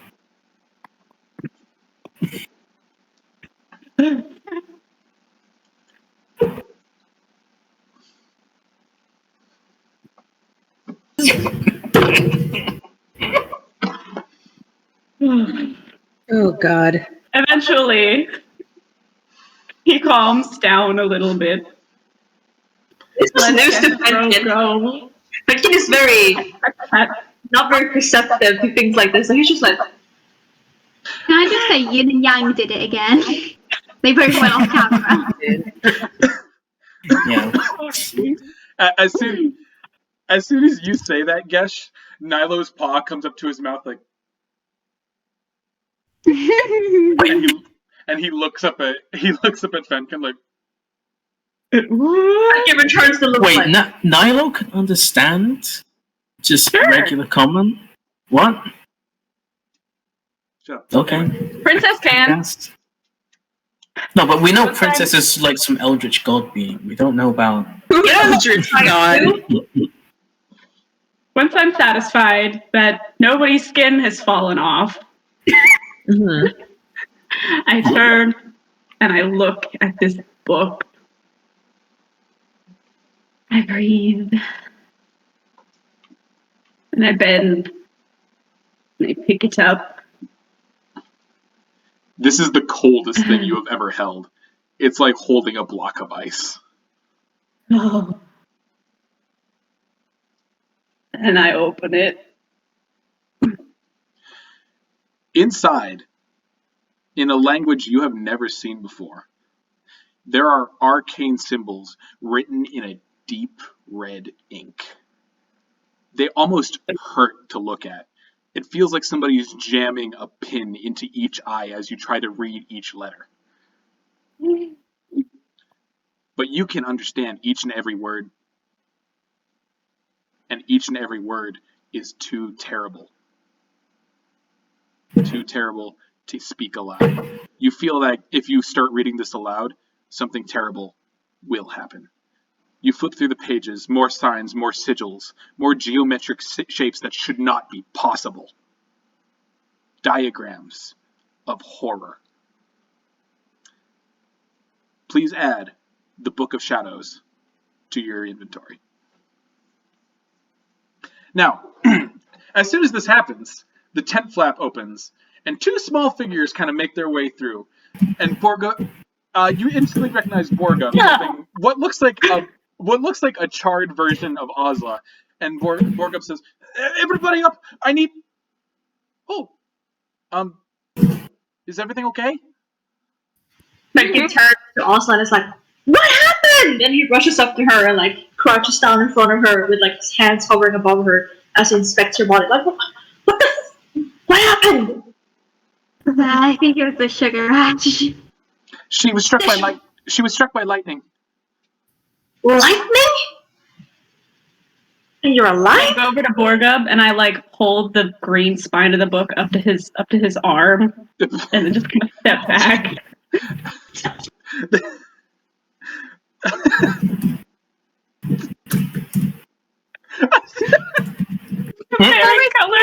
Oh God. Eventually, he calms down a little bit. It's news to Fenkin. Fenkin is not very perceptive to things like this. So he's just like. Can I just say Yin and Yang did it again? They both went off camera. Yeah. As soon as you say that, Gesh, Nilo's paw comes up to his mouth like, and he looks up at Fenkin like. Fenkin returns the look. Wait, like. Nilo can understand just regular common. What? Shut up. Okay. Princess can. No, but we know Princess is like some eldritch god being. We don't know about. Who Mildred's gone. Once I'm satisfied that nobody's skin has fallen off, I turn and I look at this book. I breathe. And I bend. And I pick it up. This is the coldest thing you have ever held. It's like holding a block of ice. Oh. And I open it. Inside, in a language you have never seen before, there are arcane symbols written in a deep red ink. They almost hurt to look at. It feels like somebody is jamming a pin into each eye as you try to read each letter. But you can understand each and every word. And each and every word is too terrible. Too terrible to speak aloud. You feel like if you start reading this aloud, something terrible will happen. You flip through the pages, more signs, more sigils, more geometric shapes that should not be possible. Diagrams of horror. Please add the Book of Shadows to your inventory. Now, as soon as this happens, the tent flap opens, and two small figures kind of make their way through. And you instantly recognize Borgum, holding what looks like a charred version of Ozla. And Borgum says, "Everybody up! I need." Oh, is everything okay? Fenkin turns to Ozla and is like, "What happened?" And he rushes up to her and like crouches down in front of her with like his hands hovering above her as he inspects her body. Like, what happened? I think it was the sugar rush. She was struck by lightning. Lightning? And you're I alive? go over to Borgub and I like hold the green spine of the book up to his arm and then just kind of step back. Fairy color.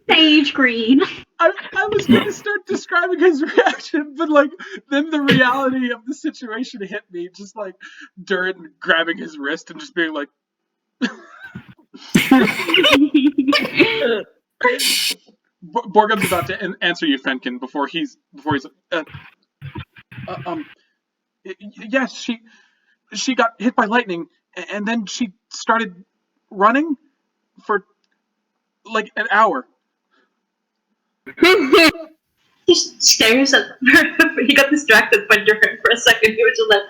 Sage green. I was going to start describing his reaction, but like then the reality of the situation hit me, just like Dhuur'in grabbing his wrist and just being like. Borgum's about to answer you, Fenkin, before he's. Yes, she got hit by lightning, and then she started running for like an hour. He stares at her. He got distracted by Dhuur'in for a second. He was just like,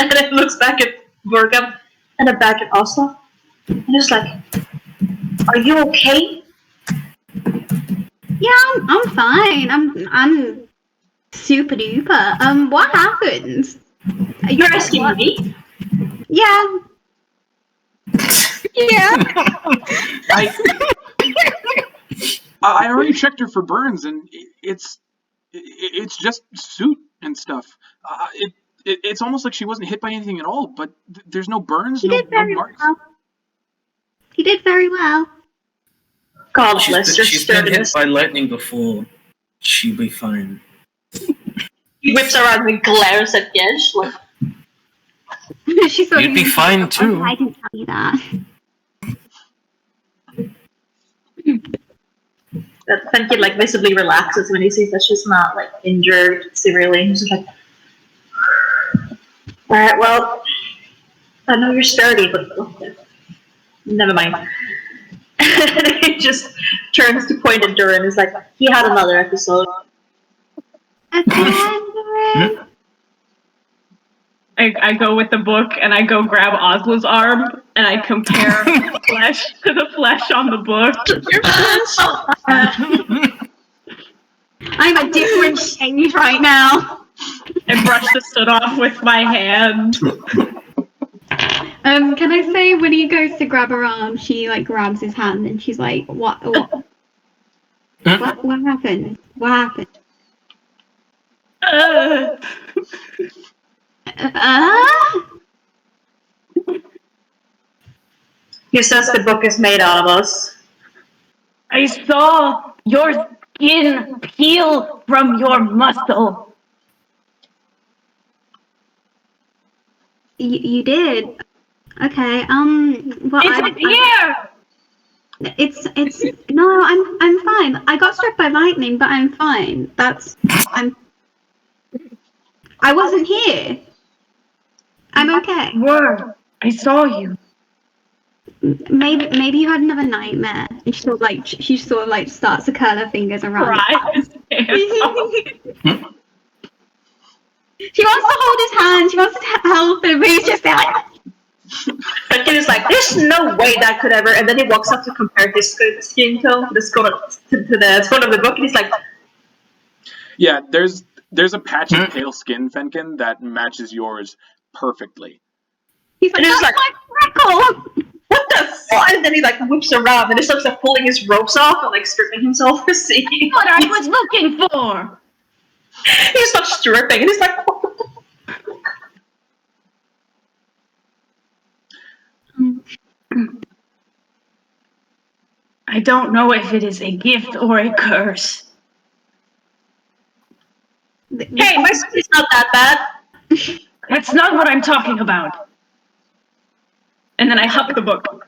and then looks back at Borgum and then back at Ozla. And he's like, "Are you okay?" Yeah, I'm fine. I'm super duper. What happened? You're asking me? Yeah. Yeah. I already checked her for burns, and it's just suit and stuff. It's almost like she wasn't hit by anything at all, but there's no burns, He did very marks. well. He did very well. God bless your She's been hit sturdiness. by lightning before. She'll be fine. He whips around and glares at Gesh. Like, She's sort of- You'd be fine too. I didn't tell you that. that Fenkin like visibly relaxes when he sees that she's not like injured severely. He's just like, "Alright, well, I know you're sturdy, but okay. Never mind." And he just turns to point at Dhuur'in and is like, "He had another episode." I go with the book and I go grab Ozla's arm and I compare flesh to the flesh on the book. I'm a different shade right now. I brush the soot off with my hand. Can I say when he goes to grab her arm, she like grabs his hand and she's like, what happened? What happened? He says the book is made out of us. I saw your skin peel from your muscle. You did. Okay. Well, It's here. It's no. I'm fine. I got struck by lightning, but I'm fine. I wasn't here. I'm okay. Were. I saw you. Maybe you had another nightmare. And she sort of like starts to curl her fingers around. Right. She wants to hold his hand. She wants to help him, but he's just there like. Fenkin is like, there's no way that could ever. And then he walks up to compare his skin tone to the tone of the book, and he's like, Yeah, there's a patch of pale skin, Fenkin, that matches yours perfectly. He's like, And he's that's like, my freckle. what the fuck? And then he like whips around and he starts like pulling his ropes off and like stripping himself. See, What I was looking for. he starts stripping and he's like, I don't know if it is a gift or a curse. hey, my skin's not that bad. That's not what I'm talking about. And then I huck the book.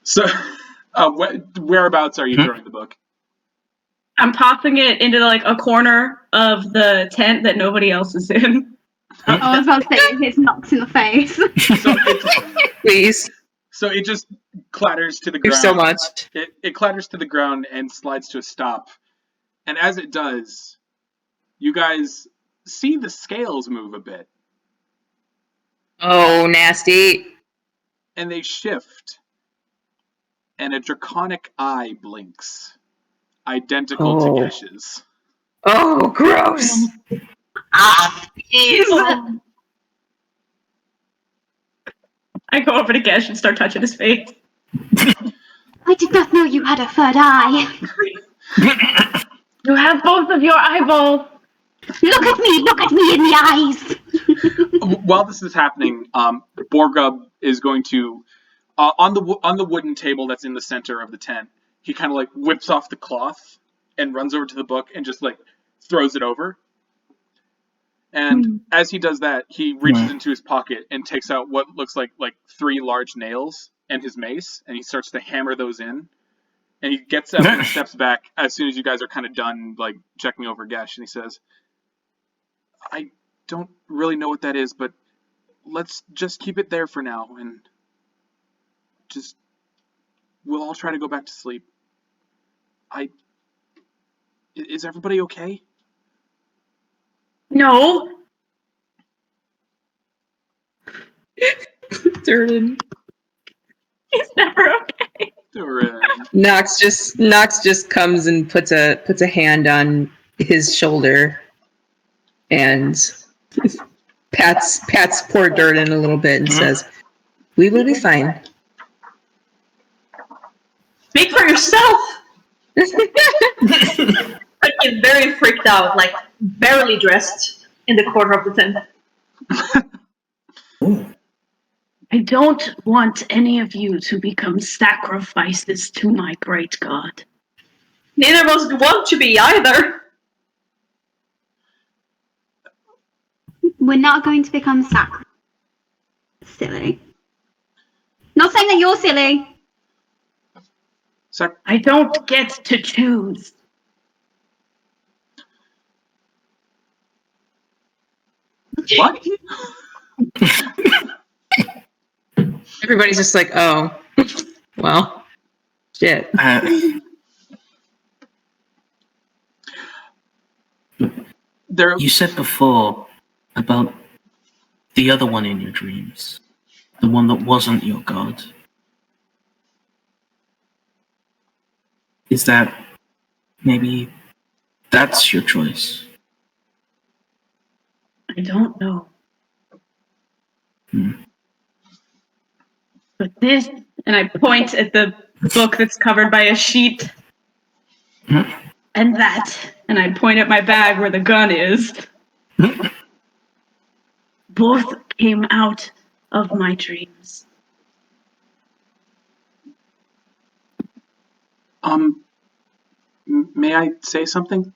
So, whereabouts are you throwing the book? I'm tossing it into like a corner of the tent that nobody else is in. I was about to say his knocks in the face. Please. So it just clatters to the Thank you ground. so much. It clatters to the ground and slides to a stop. And as it does, you guys see the scales move a bit. Oh, nasty. And they shift. And a draconic eye blinks. Identical to Gesh's. Oh, gross. I go over to Gesh and start touching his face. I did not know you had a third eye. You have both of your eyeballs. Look at me in the eyes. While this is happening, Borgub is going to, on the wooden table that's in the center of the tent, he kind of like whips off the cloth and runs over to the book and just like throws it over. And as he does that, he reaches into his pocket and takes out what looks like 3 large nails and his mace, and he starts to hammer those in. And he gets up and steps back as soon as you guys are kind of done, like checking over Gesh, and he says, "I don't really know what that is, but let's just keep it there for now, and we'll all try to go back to sleep. Is everybody okay?" No. Dhuur'in. He's never okay. Dhuur'in. Nox just comes and puts a hand on his shoulder and pats poor Dhuur'in a little bit and says, "We will be fine." Speak for yourself. Fenkin very freaked out, like barely dressed in the corner of the tent. I don't want any of you to become sacrifices to my great god. Neither of us want to be either. We're not going to become sacrificed. Silly. Not saying that you're silly. I don't get to choose. What? Everybody's just like, "Oh, well, shit." You said before about the other one in your dreams, the one that wasn't your god. Is that maybe that's your choice? I don't know. But this, and I point at the book that's covered by a sheet, and that, and I point at my bag where the gun is. Both came out of my dreams. May I say something?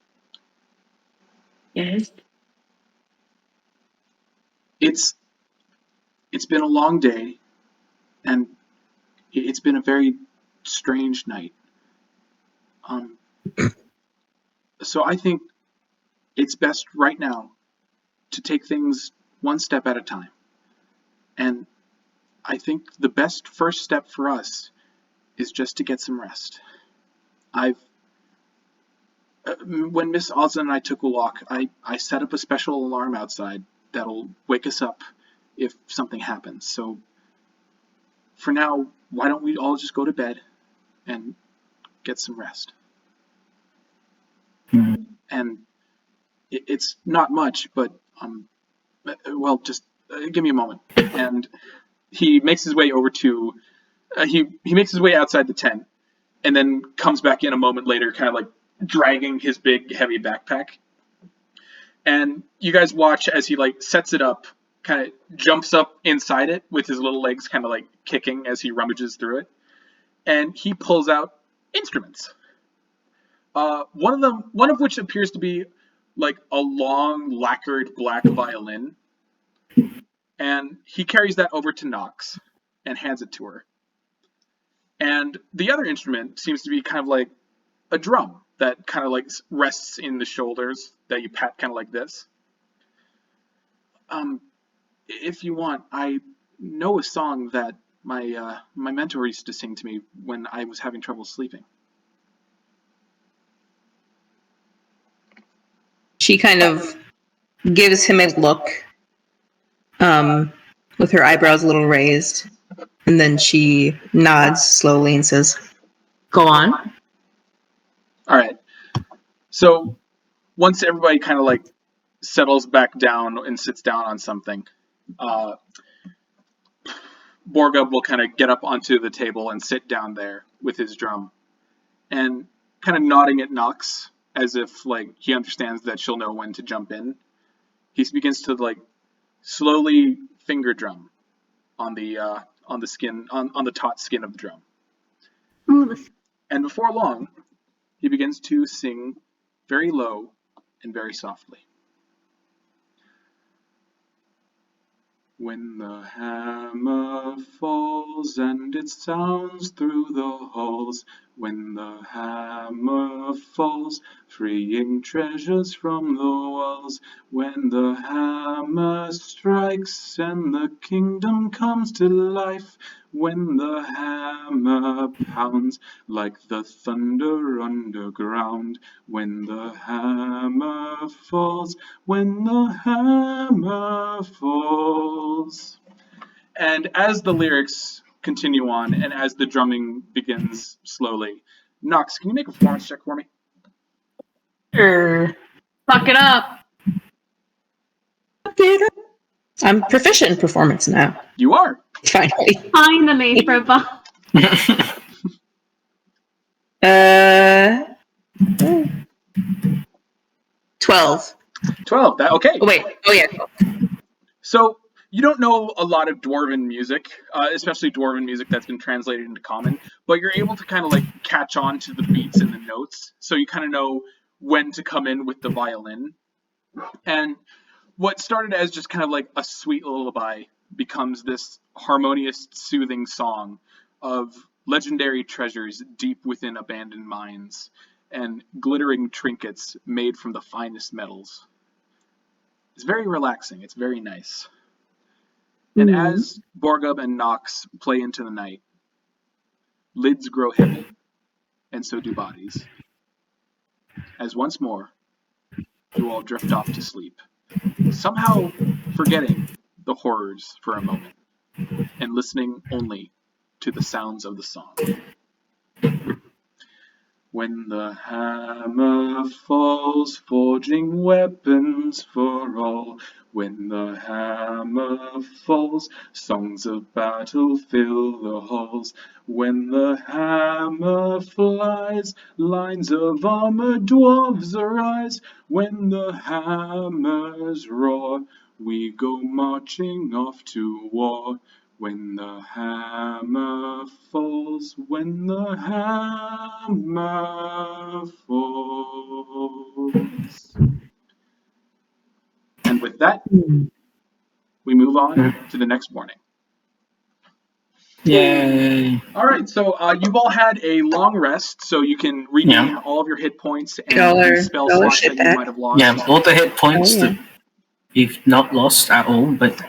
Yes? It's been a long day, and it's been a very strange night. So I think it's best right now to take things one step at a time. And I think the best first step for us is just to get some rest. When Miss Ozla and I took a walk, I set up a special alarm outside that'll wake us up if something happens. So for now, why don't we all just go to bed and get some rest? And it's not much, but well, just give me a moment. And he makes his way over to he makes his way outside the tent, and then comes back in a moment later, kind of like dragging his big heavy backpack. And you guys watch as he like sets it up, kind of jumps up inside it with his little legs kind of like kicking as he rummages through it, and he pulls out instruments. One of which appears to be like a long lacquered black violin, and he carries that over to Nox and hands it to her. And the other instrument seems to be kind of like a drum that kind of like rests in the shoulders that you pat kind of like this. If you want, I know a song that my mentor used to sing to me when I was having trouble sleeping. She kind of gives him a look, with her eyebrows a little raised, and then she nods slowly and says, "Go on." All right. So once everybody kind of like settles back down and sits down on something, Borgub will kind of get up onto the table and sit down there with his drum, and kind of nodding at Nox as if like he understands that she'll know when to jump in. He begins to like slowly finger drum on the skin on the taut skin of the drum. And before long, he begins to sing very low and very softly. When the hammer falls and it sounds through the halls, when the hammer falls, freeing treasures from the walls, when the hammer strikes and the kingdom comes to life, when the hammer pounds like the thunder underground, when the hammer falls, when the hammer falls. And as the lyrics continue on, and as the drumming begins slowly, Nox, can you make a performance check for me? Sure. Fuck it up. I'm proficient in performance now. You are. Finally. Finally, for a buff. 12. 12. Okay. Oh, wait. Oh, yeah. So you don't know a lot of Dwarven music, especially Dwarven music that's been translated into Common, but you're able to kind of like catch on to the beats and the notes, so you kind of know when to come in with the violin. And what started as just kind of like a sweet lullaby becomes this harmonious, soothing song of legendary treasures deep within abandoned mines and glittering trinkets made from the finest metals. It's very relaxing. It's very nice. And as Borgub and Nox play into the night, lids grow heavy, and so do bodies. As once more, you all drift off to sleep, somehow forgetting the horrors for a moment, and listening only to the sounds of the song. When the hammer falls, forging weapons for all. When the hammer falls, songs of battle fill the halls. When the hammer flies, lines of armored dwarves arise. When the hammers roar, We go marching off to war. When the hammer falls, when the hammer falls. And with that, we move on to the next morning. Yay. All right, so you've all had a long rest, so you can regain all of your hit points and the spell slots that you might have lost. Yeah, all the hit points that you've not lost at all, but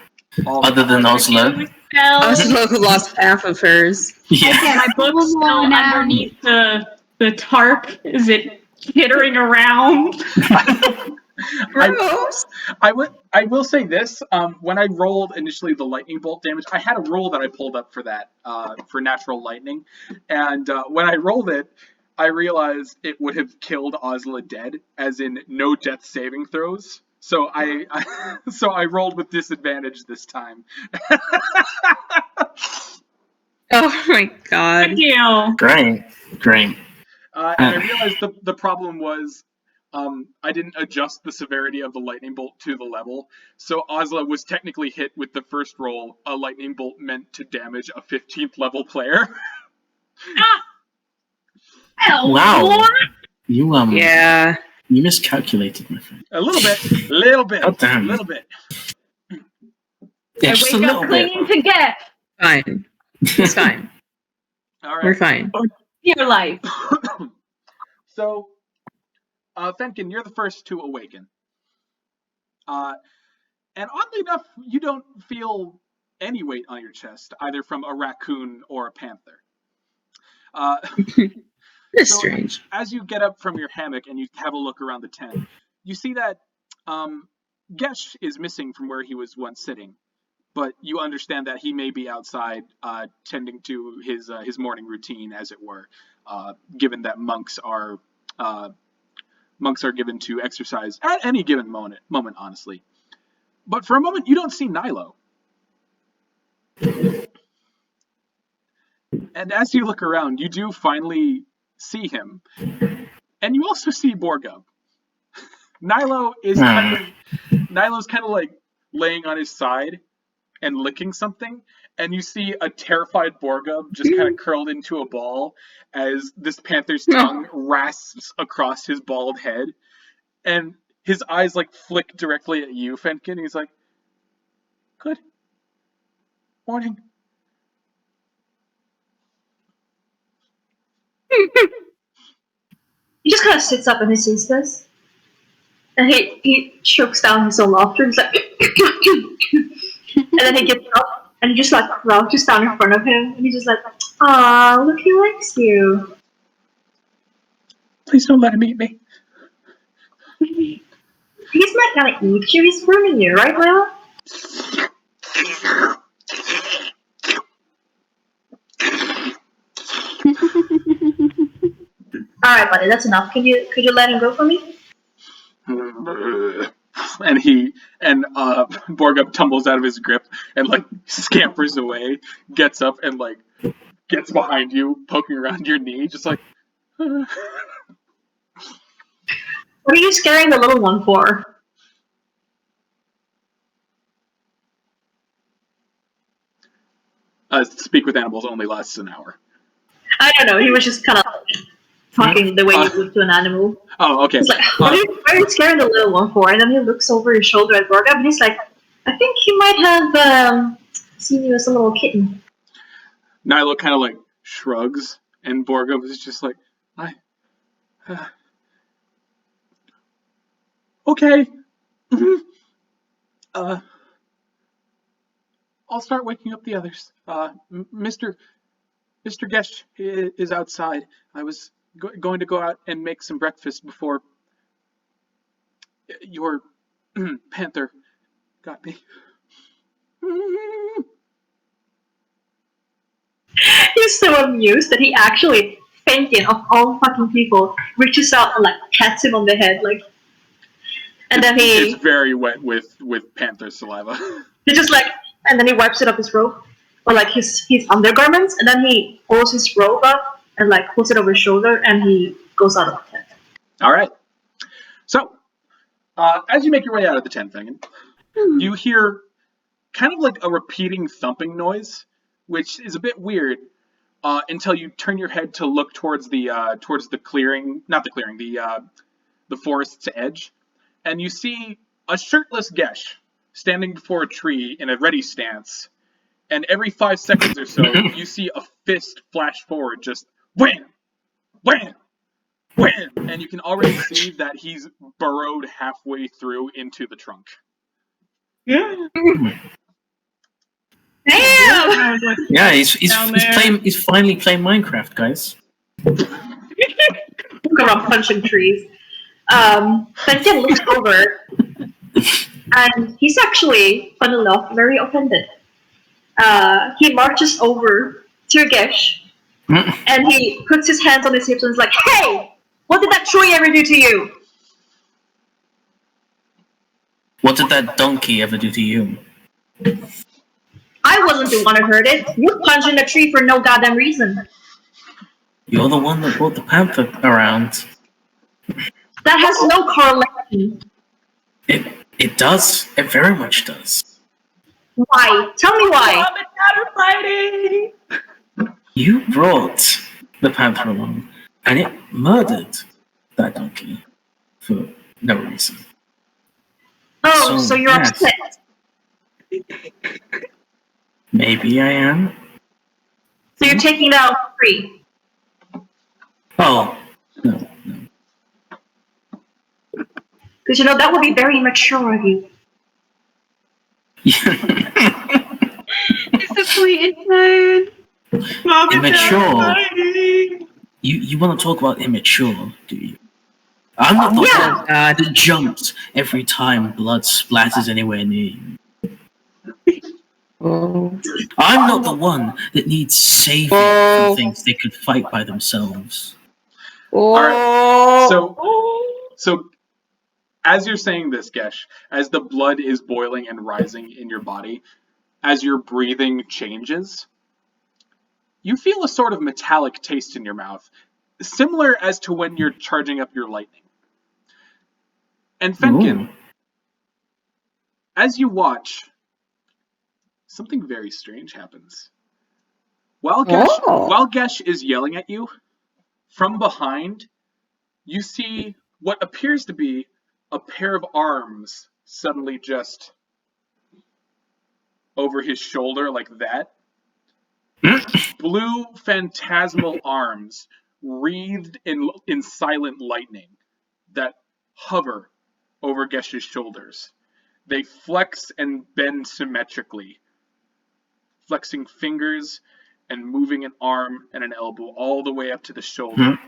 other than Ozla. Ozla, who lost half of hers. Yeah. Okay, my book's still underneath the tarp. Is it jittering around? I will say this. When I rolled initially the lightning bolt damage, I had a roll that I pulled up for that, for natural lightning. And when I rolled it, I realized it would have killed Ozla dead, as in no death saving throws. So I rolled with disadvantage this time. Oh my god. Thank you. Great. And I realized the problem was I didn't adjust the severity of the lightning bolt to the level. So Ozla was technically hit with the first roll. A lightning bolt meant to damage a 15th level player. Wow. You Yeah. You miscalculated, my friend. A little bit. Oh, damn. A little bit. Yeah, just a little bit. Clean to get Fine. It's fine. All right. We're fine. your life. So, Fenkin, you're the first to awaken. And oddly enough, you don't feel any weight on your chest, either from a raccoon or a panther. It's so strange. As you get up from your hammock and you have a look around the tent, you see that Gesh is missing from where he was once sitting, but you understand that he may be outside tending to his morning routine, as it were, given that monks are given to exercise at any given moment, honestly. But for a moment, you don't see Nilo. And as you look around, you do finally see him. And you also see Borgub. Nilo's kind of like laying on his side and licking something. And you see a terrified Borgub just kind of curled into a ball as this panther's tongue rasps across his bald head. And his eyes like flick directly at you, Fenkin. He's like, "Good morning." He just kind of sits up and he sees this. And he chokes down his own laughter. He's like, and then he gets up and he just like crouches down in front of him. And he's just like, "Aw, look, he likes you." Please don't let him eat me. He's not gonna eat you, he's grooming you, right, Lila? Alright, buddy, that's enough. Could you let him go for me? And Borgub tumbles out of his grip and like scampers away, gets up and like gets behind you, poking around your knee, just like What are you scaring the little one for? Speak with animals only lasts an hour. I don't know, he was just kind of talking the way you would to an animal. Oh, okay. He's like, what are you scaring the little one for? And then he looks over his shoulder at Borgub and he's like, I think he might have seen you as a little kitten. Nilo kind of like shrugs, and Borgub is just like, okay. I'll start waking up the others. Mr. Gesh is outside. I was going to go out and make some breakfast before your panther got me. He's so amused that he actually, Fenkin, of all fucking people, reaches out and like pats him on the head, like. And then it's very wet with panther saliva. He just like, and then he wipes it off his robe, or like his undergarments, and then he pulls his robe up and like pulls it over his shoulder, and he goes out of the tent. All right. So, as you make your way out of the tent, Fenkin, You hear kind of like a repeating thumping noise, which is a bit weird until you turn your head to look towards the clearing, not the clearing, the forest's edge, and you see a shirtless Gesh standing before a tree in a ready stance. And every 5 seconds or so, you see a fist flash forward, just wham, wham, wham, and you can already see that he's burrowed halfway through into the trunk. Yeah. Damn! Yeah, he's finally playing Minecraft, guys. Look around punching trees. Fenkin looks over, and he's actually, funnily enough, very offended. He marches over to Gesh, and he puts his hands on his hips and is like, "Hey! What did that tree ever do to you?" What did that donkey ever do to you? I wasn't the one who heard it. You punched in a tree for no goddamn reason. You're the one that brought the panther around. That has no correlation. It does. It very much does. Why? Tell me why. Fighting! You brought the panther along, and it murdered that donkey for no reason. Oh, so you're yes. upset. Maybe I am. So you're taking that out for free. Oh, no. Because you know that would be very immature of you. Disappointed tone. Immature. You want to talk about immature, do you? I'm not the one that jumps every time blood splatters anywhere near you. I'm not the one that needs saving from things they could fight by themselves. Alright, so as you're saying this, Gesh, as the blood is boiling and rising in your body, as your breathing changes, you feel a sort of metallic taste in your mouth, similar as to when you're charging up your lightning. And Fenkin, as you watch, something very strange happens. While Gesh is yelling at you, from behind, you see what appears to be a pair of arms suddenly just over his shoulder like that. Blue phantasmal arms wreathed in silent lightning that hover over Gesh's shoulders. They flex and bend symmetrically, flexing fingers and moving an arm and an elbow all the way up to the shoulder.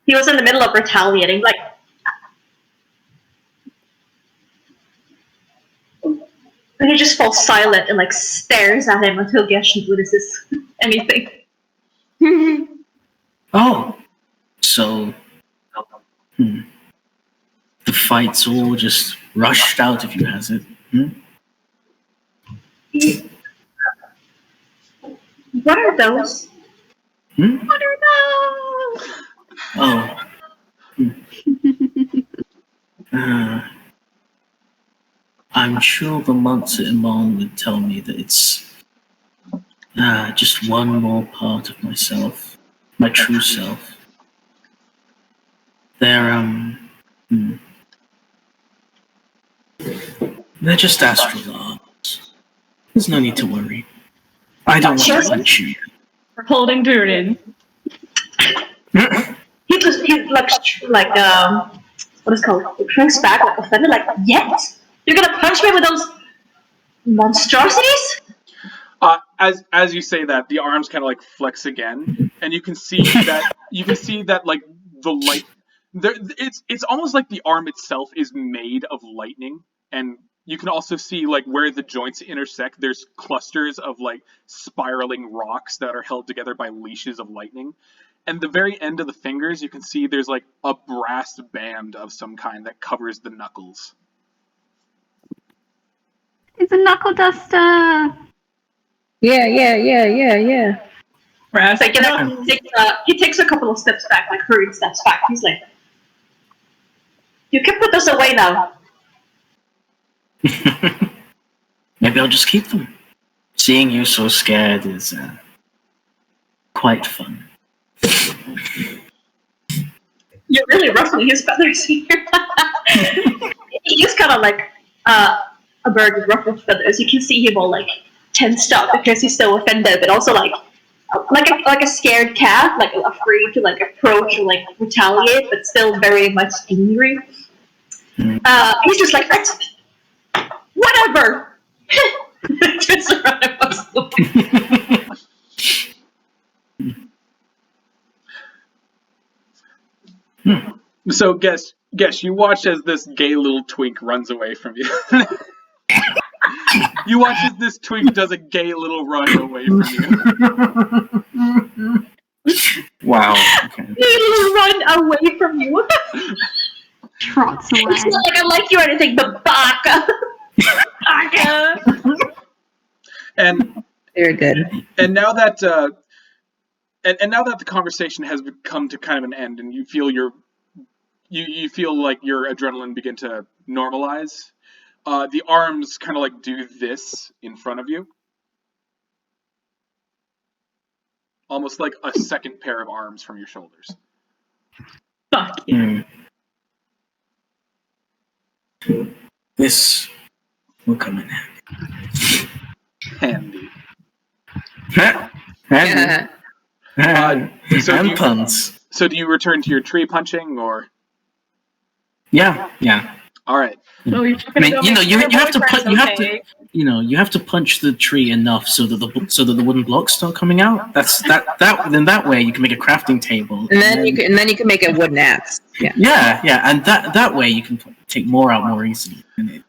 He was in the middle of retaliating, like. And he just falls silent and like stares at him until Gesh notices anything. Oh, so the fight's all just rushed out of you, has it? What are those? What are those? Oh. I'm sure the monks at Iman would tell me that it's just one more part of myself, my true self. They're just astral arms. There's no need to worry. I don't want to punch you. We're holding Dhuur'in. He looks like what is it called? He shrinks back like offended, like, yet? You're gonna punch me with those monstrosities? As you say that, the arms kind of like flex again, and you can see that like the light. It's almost like the arm itself is made of lightning, and you can also see like where the joints intersect. There's clusters of like spiraling rocks that are held together by leashes of lightning. And the very end of the fingers, you can see there's like a brass band of some kind that covers the knuckles. It's a knuckle duster. Yeah. Brass. Like, you know, he takes a couple of steps back, like hurried steps back. He's like, You can put those away now. Maybe I'll just keep them. Seeing you so scared is quite fun. You're really ruffling his feathers here. He's kind of like a bird with ruffled feathers. You can see him all like tensed up because he's so offended, but also like a scared cat, like afraid to like approach or like retaliate, but still very much angry. He's just like, whatever. Turns around and walks away. So, Gesh, you watch as this gay little twink runs away from you. You watch as this twink does a gay little run away from you. Wow. Okay. Little run away from you. Trots away. It's not like I like you or anything, but baka. Baka. Very good. And now that and now that the conversation has come to kind of an end, and you feel you feel like your adrenaline begin to normalize, the arms kind of like do this in front of you, almost like a second pair of arms from your shoulders. Fuck you. This will come in handy. Handy. Handy. So And puns. So do you return to your tree punching, or? Yeah. All right. So you're I mean, you have to put you have to punch the tree enough so that the wooden blocks start coming out. Then that way you can make a crafting table. And then you can make a wooden axe. Yeah. Yeah, and that way you can take more out more easily. And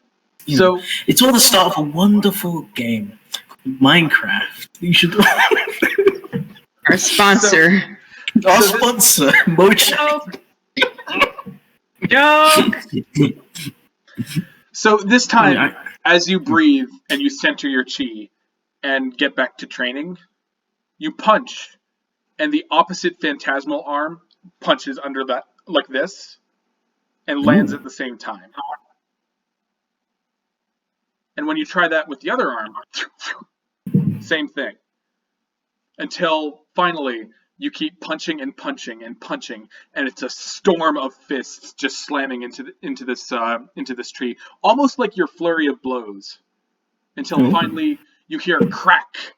it's all the start of a wonderful game, Minecraft. You should. Our sponsor. Our sponsor, Mojo. Joke. So this time, as you breathe and you center your chi and get back to training, you punch, and the opposite phantasmal arm punches under that like this, and lands at the same time. And when you try that with the other arm, same thing. Until finally you keep punching and punching and punching, and it's a storm of fists just slamming into this tree, almost like your flurry of blows. Until finally you hear a crack,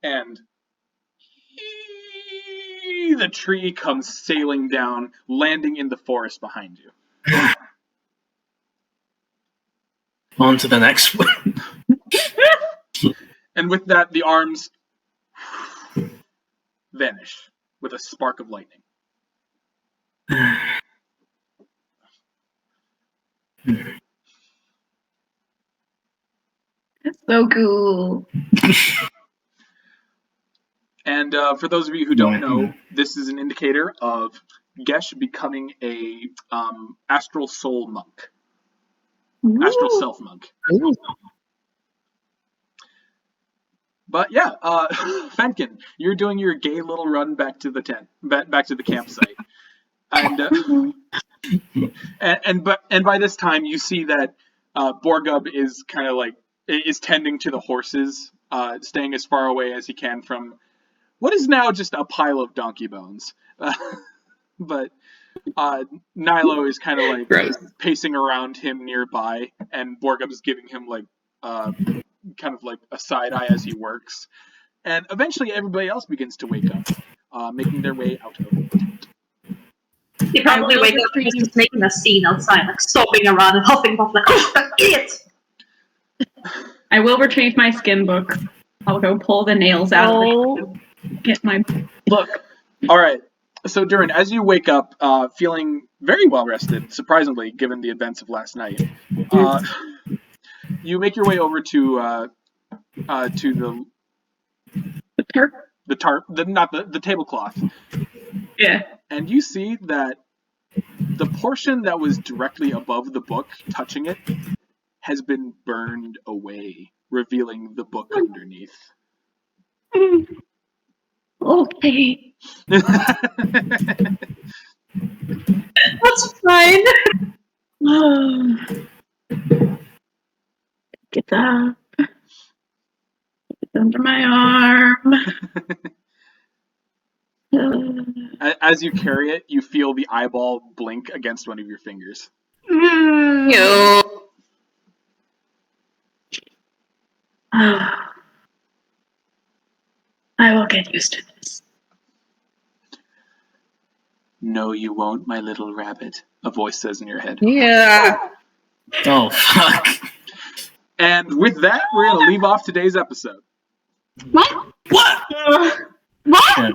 and the tree comes sailing down, landing in the forest behind you. On to the next one. And with that, the arms vanish with a spark of lightning. That's so cool. And for those of you who don't know, this is an indicator of Gesh becoming a astral soul monk. Astral self monk. Ooh. But yeah, Fenkin, you're doing your gay little run back to the back to the campsite, and by this time you see that Borgub is kind of like is tending to the horses, staying as far away as he can from what is now just a pile of donkey bones. But Nilo is kind of like pacing around him nearby, and Borgub is giving him like kind of like a side eye as he works. And eventually everybody else begins to wake up, making their way out of the tent. They probably wake up because he's making a scene outside, like stomping around and huffing puff like, oh, that idiot! I will retrieve my skin book. I'll go pull the nails out of it. Get my book. All right. So, Dhuur'in, as you wake up, feeling very well rested, surprisingly, given the events of last night, you make your way over to the tablecloth. Yeah. And you see that the portion that was directly above the book, touching it, has been burned away, revealing the book underneath. Okay. That's fine. Get up. It's under my arm. As you carry it, you feel the eyeball blink against one of your fingers. Yo. I will get used to this. No, you won't, my little rabbit, a voice says in your head. Yeah. Oh, fuck. And with that, we're going to leave off today's episode. What? What? What? Yeah.